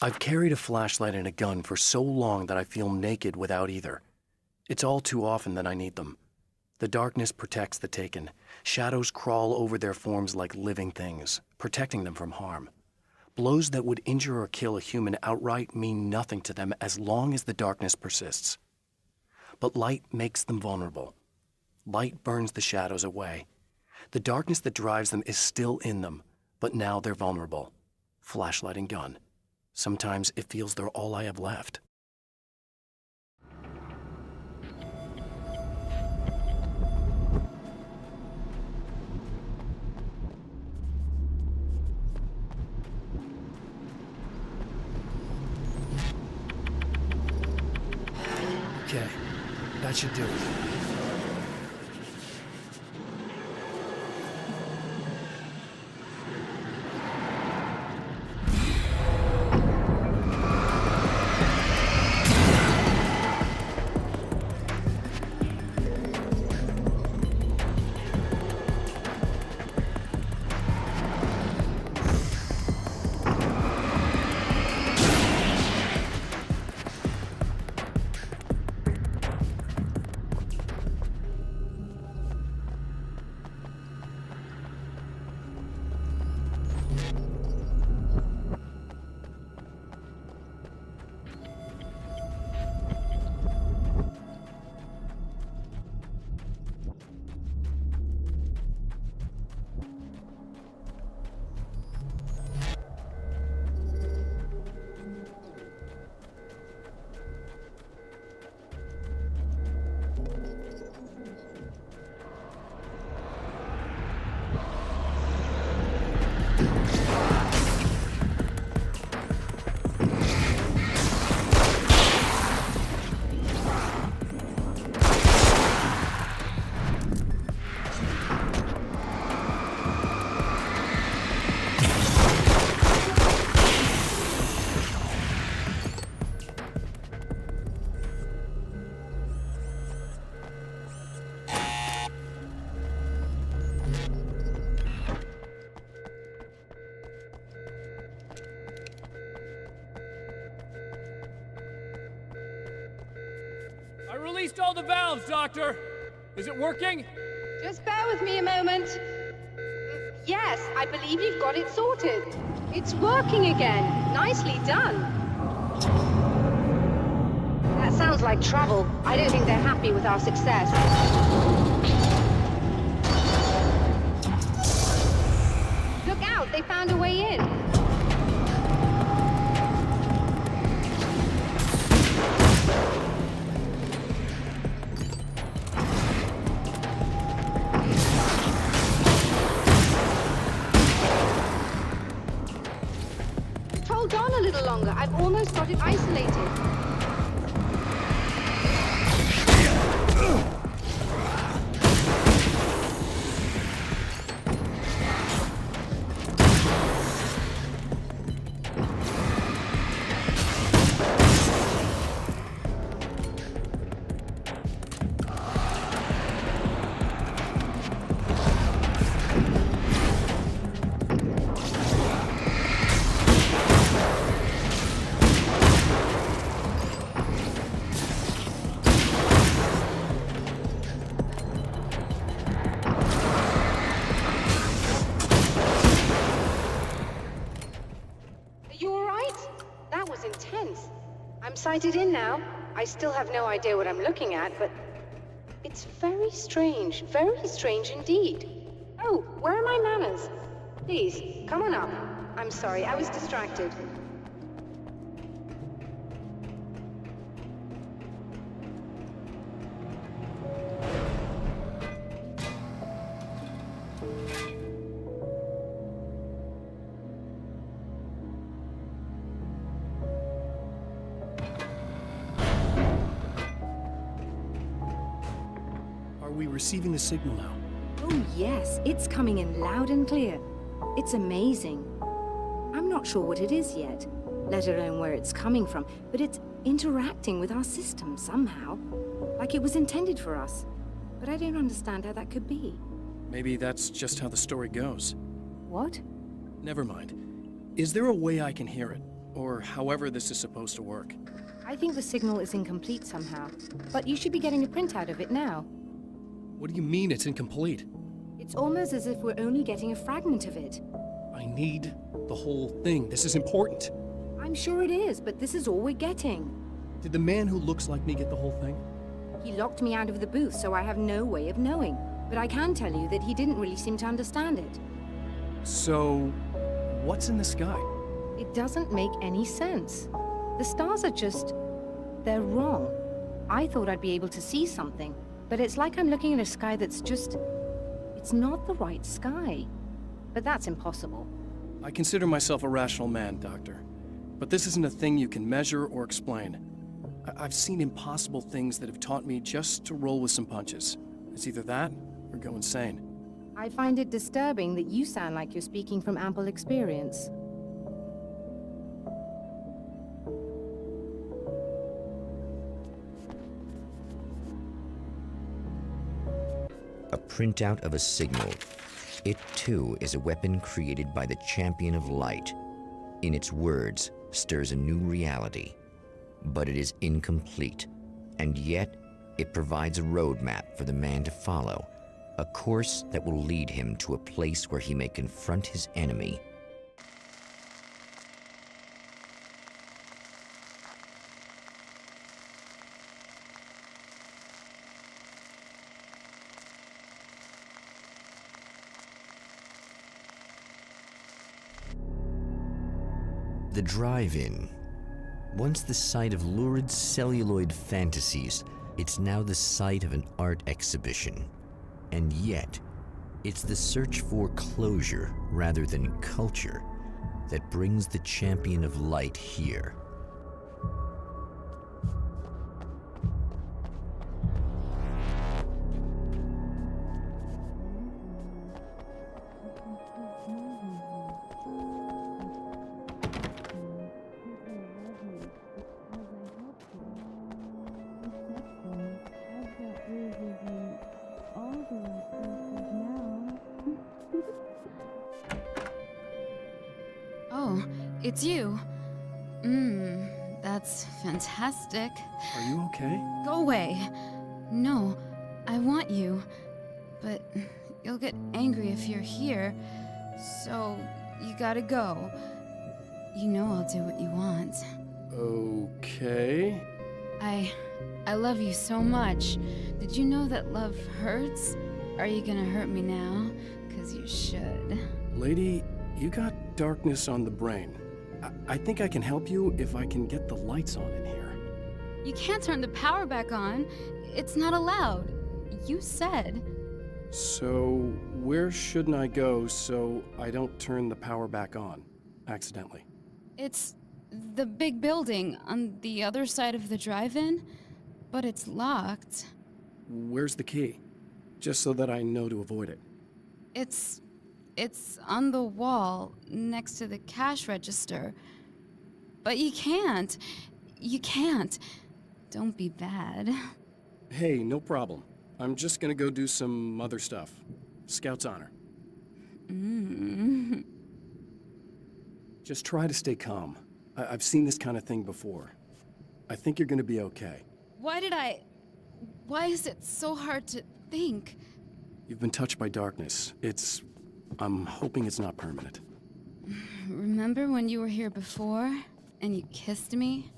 S3: I've carried a flashlight and a gun for so long that I feel naked without either. It's all too often that I need them. The darkness protects the taken. Shadows crawl over their forms like living things, protecting them from harm. Blows that would injure or kill a human outright mean nothing to them as long as the darkness persists. But light makes them vulnerable. Light burns the shadows away. The darkness that drives them is still in them, but now they're vulnerable. flashlight and gun. Sometimes it feels they're all I have left.
S2: Okay, that should do it.
S12: I released all the valves, Doctor! Is it working?
S9: Just bear with me a moment. Yes, I believe you've got it sorted. It's working again. Nicely done. That sounds like trouble. I don't think they're happy with our success. Look out, they found a way in. Hold on a little longer. I've almost got it isolated. I'm sighted in now. I still have no idea what I'm looking at, but it's very strange indeed. Oh, where are my manners? Please, come on up. I'm sorry, I was distracted.
S2: Are we receiving the signal now?
S13: Oh yes, it's coming in loud and clear. It's amazing. I'm not sure what it is yet, let alone where it's coming from, but it's interacting with our system somehow, like it was intended for us. But I don't understand how that could be.
S2: Maybe that's just how the story goes.
S13: What?
S2: Never mind. Is there a way I can hear it? Or however this is supposed to work?
S13: I think the signal is incomplete somehow, but you should be getting a printout of it now.
S2: What do you mean it's incomplete?
S13: It's almost as if we're only getting a fragment of it.
S2: I need the whole thing. This is important.
S13: I'm sure it is, but this is all we're getting.
S2: Did the man who looks like me get the whole thing?
S13: He locked me out of the booth, so I have no way of knowing. But I can tell you that he didn't really seem to understand it.
S2: So, what's in the sky?
S13: It doesn't make any sense. The stars are just... they're wrong. I thought I'd be able to see something, but it's like I'm looking at a sky that's just... it's not the right sky. But that's impossible.
S2: I consider myself a rational man, Doctor. But this isn't a thing you can measure or explain. I've seen impossible things that have taught me just to roll with some punches. It's either that or go insane.
S13: I find it disturbing that you sound like you're speaking from ample experience.
S1: A printout of a signal. It too is a weapon created by the Champion of Light. In its words, stirs a new reality. But it is incomplete, and yet it provides a roadmap for the man to follow, a course that will lead him to a place where he may confront his enemy. The drive-in. Once the site of lurid celluloid fantasies, it's now the site of an art exhibition. And yet, it's the search for closure rather than culture that brings the Champion of Light here.
S4: Oh, it's you. That's fantastic.
S2: Are you okay?
S4: Go away. No, I want you. But you'll get angry if you're here. So, you gotta go. You know I'll do what you want.
S2: Okay.
S4: I love you so much. Did you know that love hurts? Are you gonna hurt me now? 'Cause you should.
S2: Lady, you got darkness on the brain. I think I can help you if I can get the lights on in here.
S4: You can't turn the power back on. It's not allowed. You said.
S2: So, where shouldn't I go so I don't turn the power back on accidentally?
S4: It's the big building on the other side of the drive-in, but it's locked.
S2: Where's the key? Just so that I know to avoid it.
S4: It's on the wall next to the cash register. But you can't. You can't. Don't be bad.
S2: Hey, no problem. I'm just gonna go do some other stuff. Scout's honor. Just try to stay calm. I've seen this kind of thing before. I think you're gonna be okay.
S4: Why is it so hard to think?
S2: You've been touched by darkness. I'm hoping it's not permanent.
S4: Remember when you were here before, and you kissed me,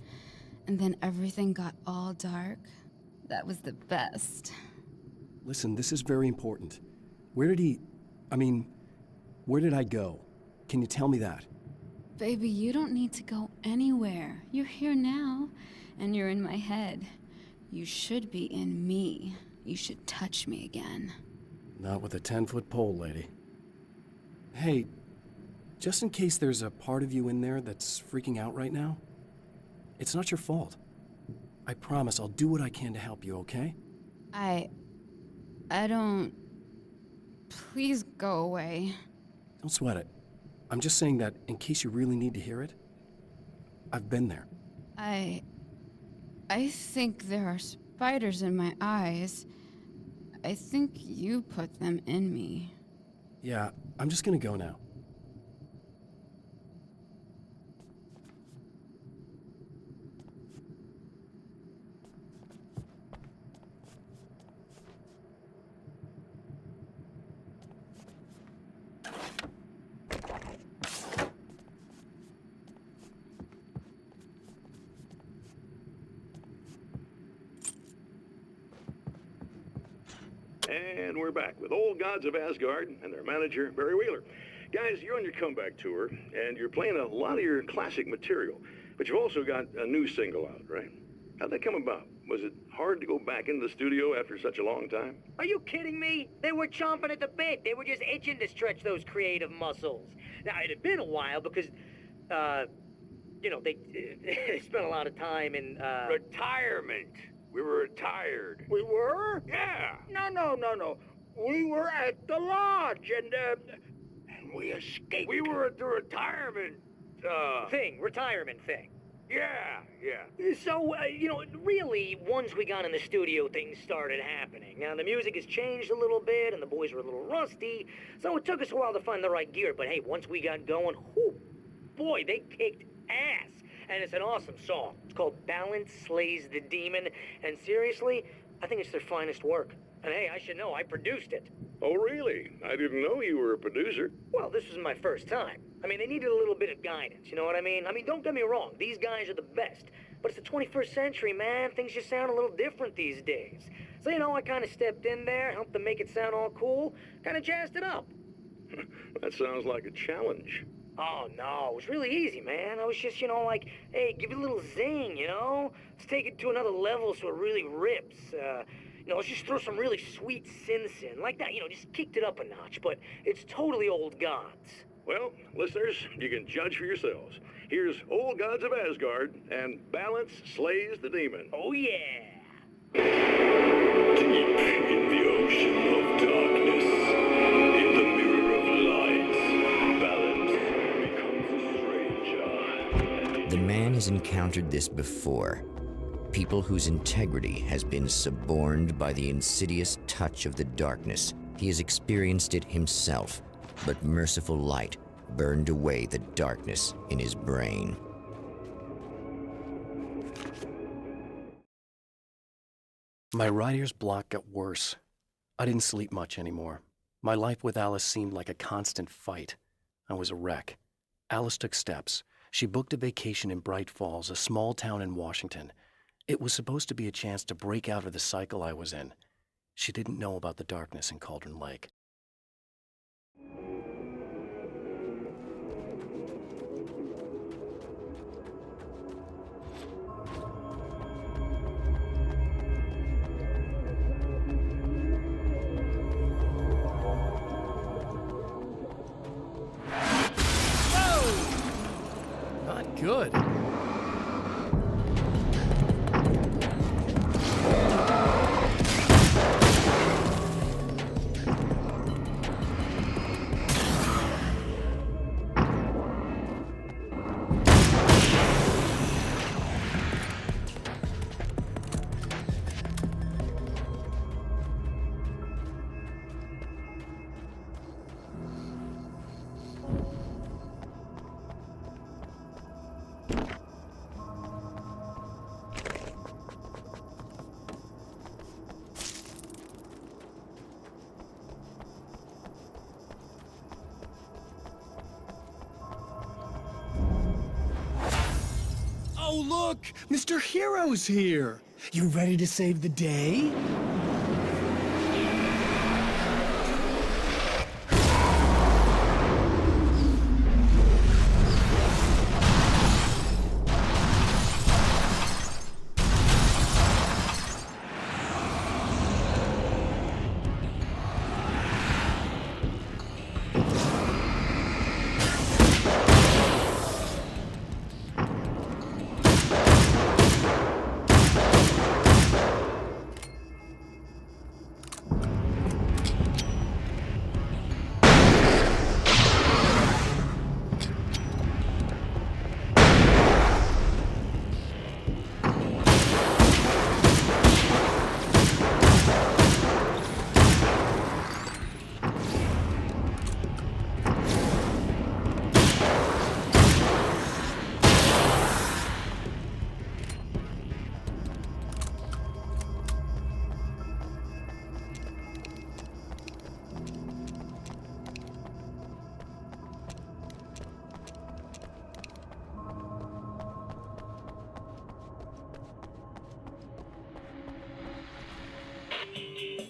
S4: and then everything got all dark? That was the best.
S2: Listen, this is very important. Where did I go? Can you tell me that?
S4: Baby, you don't need to go anywhere. You're here now, and you're in my head. You should be in me. You should touch me again.
S2: Not with a 10-foot pole, lady. Hey, just in case there's a part of you in there that's freaking out right now, it's not your fault. I promise I'll do what I can to help you, okay?
S4: I don't... Please go away.
S2: Don't sweat it. I'm just saying that in case you really need to hear it, I've been there.
S4: I think there are spiders in my eyes. I think you put them in me.
S2: Yeah, I'm just gonna go now.
S5: And we're back with Old Gods of Asgard and their manager, Barry Wheeler. Guys, you're on your comeback tour, and you're playing a lot of your classic material, but you've also got a new single out, right? How'd that come about? Was it hard to go back into the studio after such a long time?
S6: Are you kidding me? They were chomping at the bit. They were just itching to stretch those creative muscles. Now, it had been a while because, you know, they spent a lot of time in,
S8: Retirement. We were retired.
S7: We were?
S8: Yeah.
S7: No. We were at the lodge, and we escaped.
S8: We were at the retirement,
S6: retirement thing.
S8: Yeah.
S6: So, you know, really, once we got in the studio, things started happening. Now, the music has changed a little bit, and the boys were a little rusty, so it took us a while to find the right gear. But hey, once we got going, whew, boy, they kicked ass. And it's an awesome song. It's called Balance Slays the Demon, and seriously, I think it's their finest work. And hey, I should know, I produced it.
S5: Oh, really? I didn't know you were a producer.
S6: Well, this was my first time. I mean, they needed a little bit of guidance, you know what I mean? I mean, don't get me wrong, these guys are the best. But it's the 21st century, man. Things just sound a little different these days. So, you know, I kind of stepped in there, helped them make it sound all cool, kind of jazzed it up.
S5: That sounds like a challenge.
S6: Oh, no, it was really easy, man. I was just, you know, like, hey, give it a little zing, you know? Let's take it to another level so it really rips. You know, let's just throw some really sweet synths in. Like that, you know, just kicked it up a notch, but it's totally Old Gods.
S5: Well, listeners, you can judge for yourselves. Here's Old Gods of Asgard, and Balance Slays the Demon.
S6: Oh, yeah.
S14: Deep in the ocean of darkness, in the mirror of light, Balance becomes a stranger.
S1: The man has encountered this before. People whose integrity has been suborned by the insidious touch of the darkness. He has experienced it himself, but merciful light burned away the darkness in his brain.
S3: My writer's block got worse. I didn't sleep much anymore. My life with Alice seemed like a constant fight. I was a wreck. Alice took steps. She booked a vacation in Bright Falls, a small town in Washington. It was supposed to be a chance to break out of the cycle I was in. She didn't know about the darkness in Cauldron Lake.
S2: Whoa! Not good. Oh, look! Mr. Hero's here! You ready to save the day?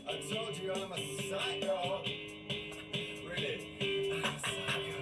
S14: I told you I'm a psycho. Really, I'm a psycho.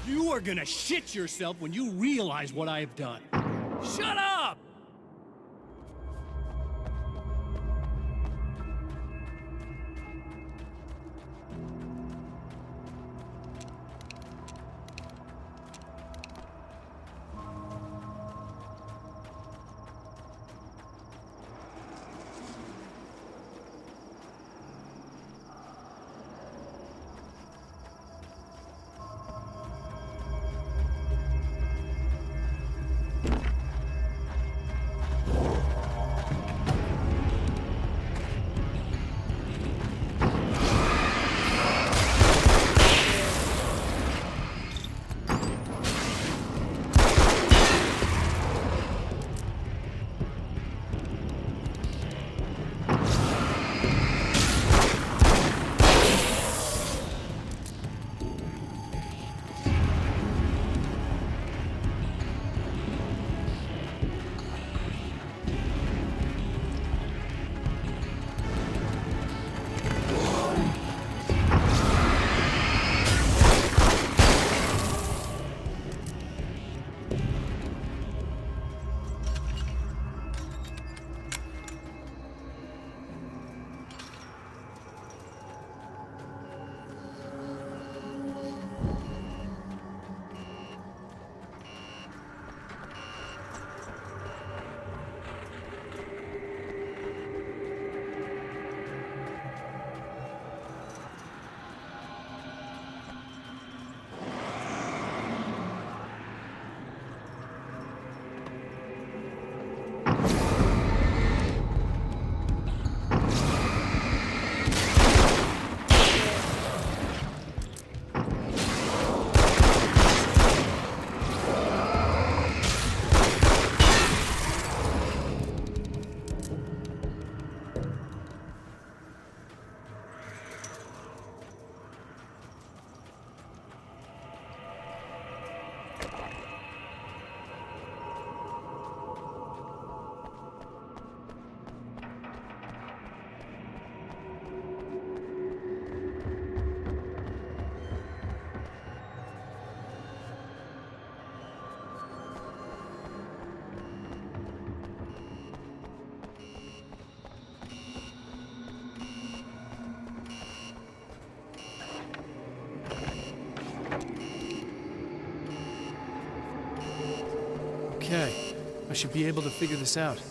S12: You are gonna shit yourself when you realize what I have done. Shut up!
S2: Okay, I should be able to figure this out.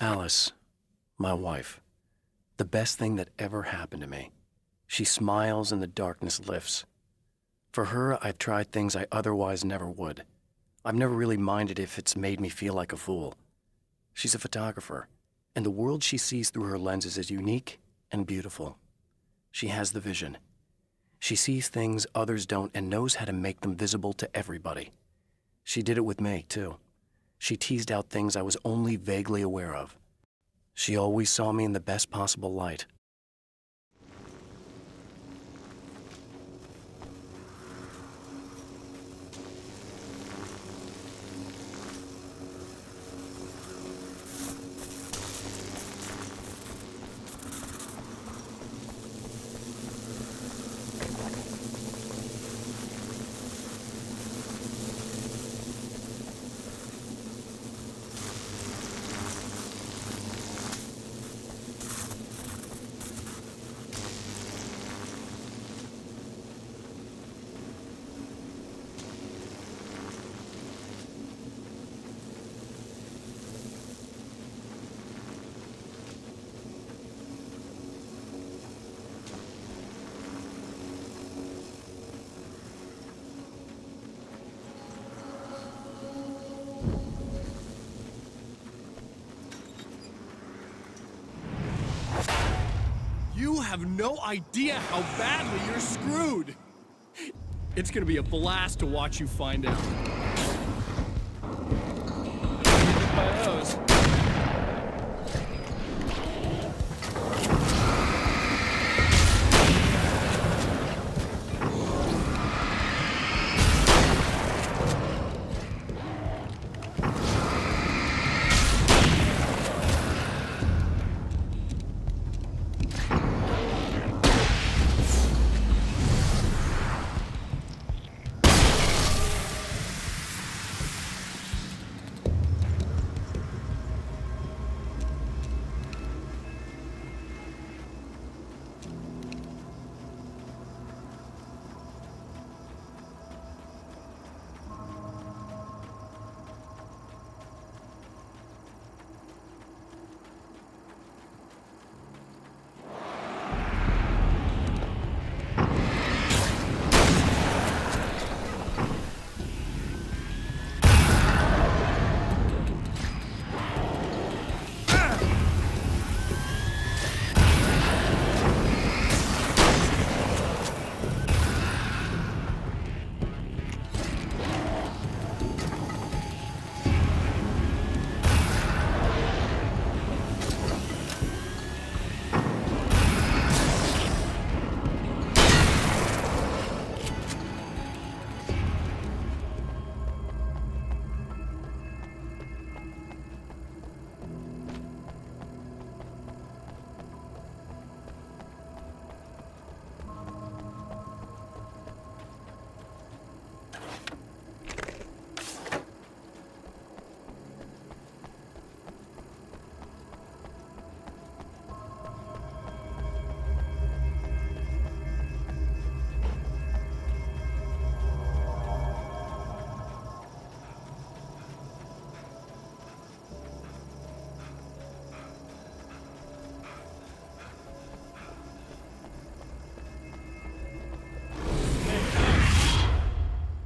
S3: Alice, my wife, the best thing that ever happened to me. She smiles and the darkness lifts. For her, I've tried things I otherwise never would. I've never really minded if it's made me feel like a fool. She's a photographer, and the world she sees through her lenses is unique and beautiful. She has the vision. She sees things others don't and knows how to make them visible to everybody. She did it with me, too. She teased out things I was only vaguely aware of. She always saw me in the best possible light.
S2: have no idea how badly you're screwed. It's gonna be a blast to watch you find out. By those.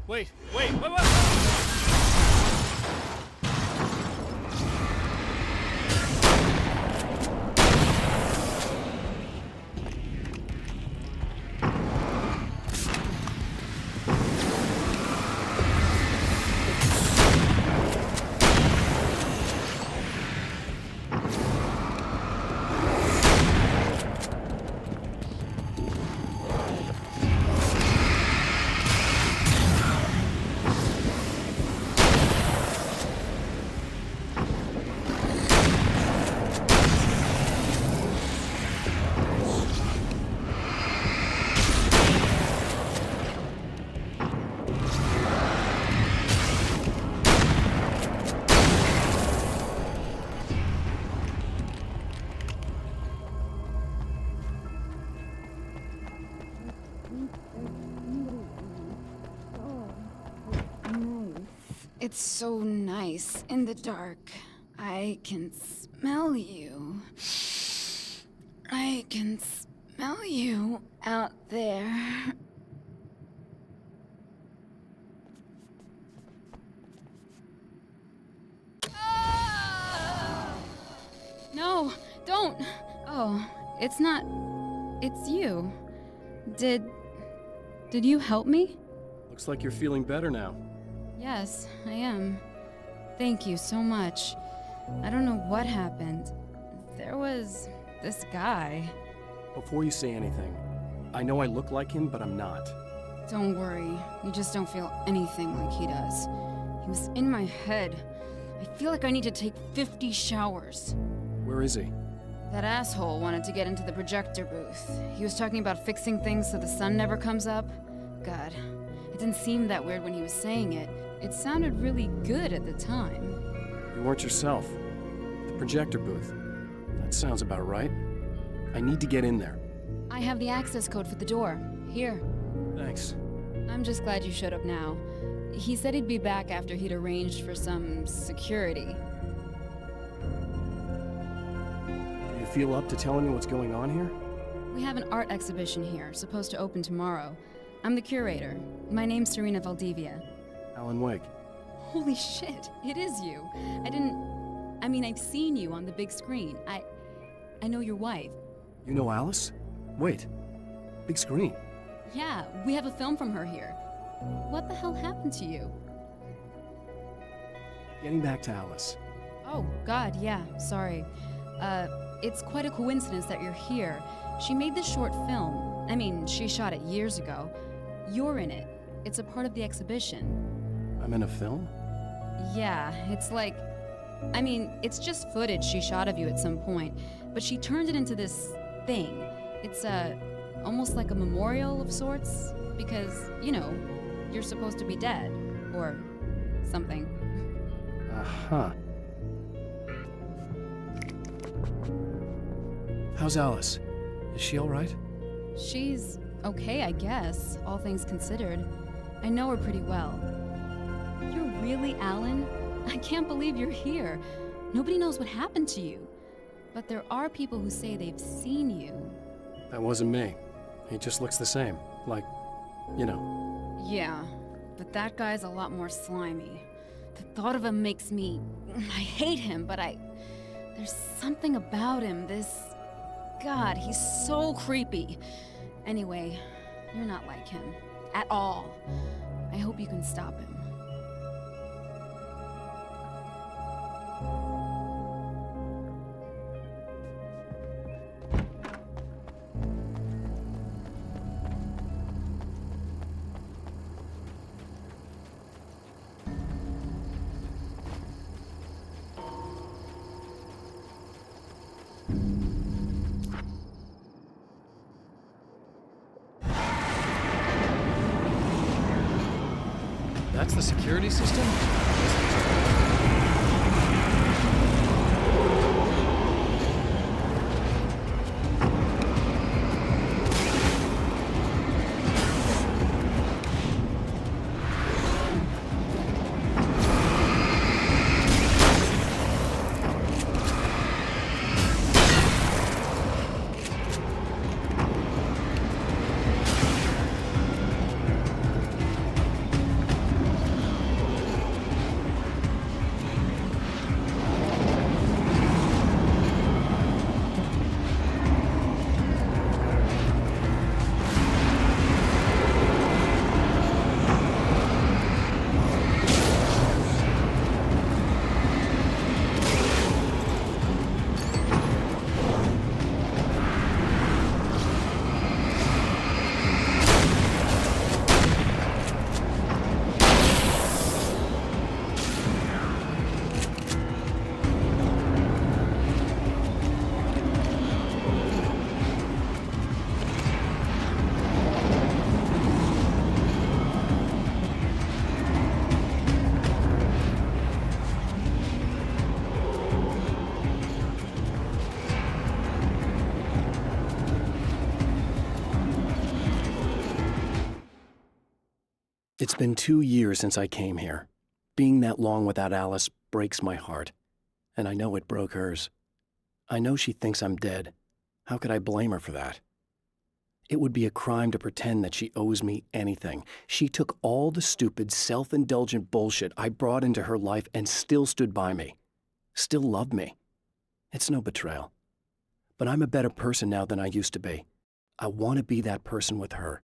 S2: Wait.
S4: It's so nice in the dark. I can smell you. I can smell you out there. No, don't. Oh, it's not. It's you. Did you help me?
S3: Looks like you're feeling better now.
S4: Yes, I am. Thank you so much. I don't know what happened. There was this guy.
S3: Before you say anything, I know I look like him, but I'm not.
S4: Don't worry. You just don't feel anything like he does. He was in my head. I feel like I need to take 50 showers.
S3: Where is he?
S4: That asshole wanted to get into the projector booth. He was talking about fixing things so the sun never comes up. God, it didn't seem that weird when he was saying it. It sounded really good at the time.
S3: You weren't yourself. The projector booth. That sounds about right. I need to get in there.
S4: I have the access code for the door. Here.
S3: Thanks.
S4: I'm just glad you showed up now. He said he'd be back after he'd arranged for some security.
S3: Do you feel up to telling me what's going on here?
S4: We have an art exhibition here, supposed to open tomorrow. I'm the curator. My name's Serena Valdivia.
S3: Alan Wake.
S4: Holy shit, it is you. I've seen you on the big screen. I know your wife.
S3: You know Alice?
S2: Wait. Big screen.
S15: Yeah, we have a film from her here. What the hell happened to you?
S2: Getting back to Alice.
S15: Oh, God, yeah, sorry. It's quite a coincidence that you're here. She made this short film. I mean, she shot it years ago. You're in it. It's a part of the exhibition.
S2: I'm in a film?
S15: Yeah, it's like... I mean, it's just footage she shot of you at some point, but she turned it into this thing. It's, almost like a memorial of sorts, because, you know, you're supposed to be dead, or something.
S2: Uh-huh. How's Alice? Is she all right?
S15: She's okay, I guess, all things considered. I know her pretty well. You're really Alan? I can't believe you're here. Nobody knows what happened to you. But there are people who say they've seen you.
S2: That wasn't me. He just looks the same. Like, you know.
S15: Yeah, but that guy's a lot more slimy. The thought of him makes me... I hate him, but there's something about him, this... God, he's so creepy. Anyway, you're not like him. At all. I hope you can stop him.
S2: That's the security system? It's been 2 years since I came here. Being that long without Alice breaks my heart. And I know it broke hers. I know she thinks I'm dead. How could I blame her for that? It would be a crime to pretend that she owes me anything. She took all the stupid, self-indulgent bullshit I brought into her life and still stood by me. Still loved me. It's no betrayal. But I'm a better person now than I used to be. I want to be that person with her.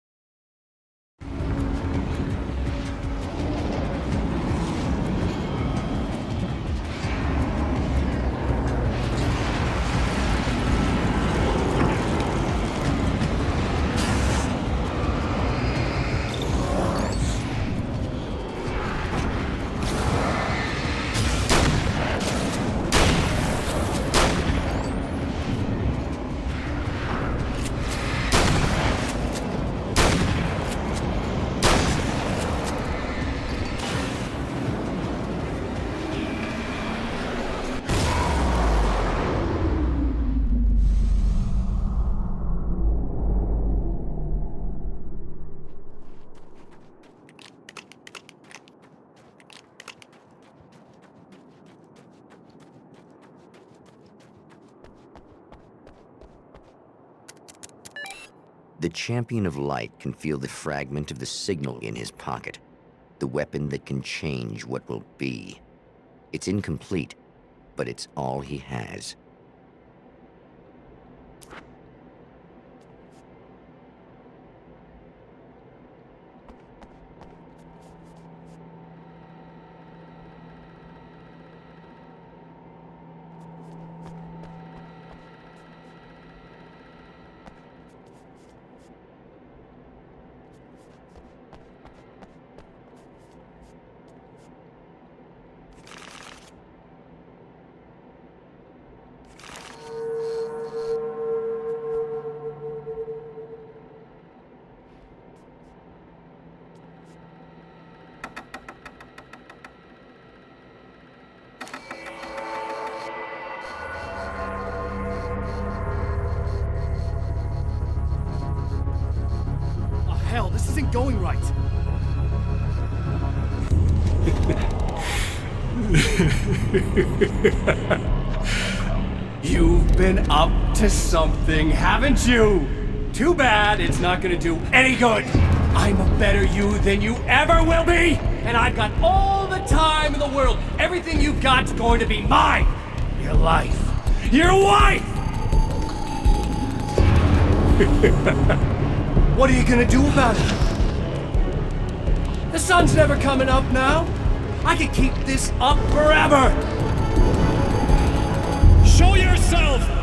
S1: The Champion of Light can feel the fragment of the signal in his pocket, the weapon that can change what will be. It's incomplete, but it's all he has.
S2: going right.
S12: You've been up to something, haven't you? Too bad it's not gonna do any good. I'm a better you than you ever will be, and I've got all the time in the world. Everything you've got's going to be mine. Your life. Your wife! What are you gonna do about it? The sun's never coming up now. I can keep this up forever.
S2: Show yourself!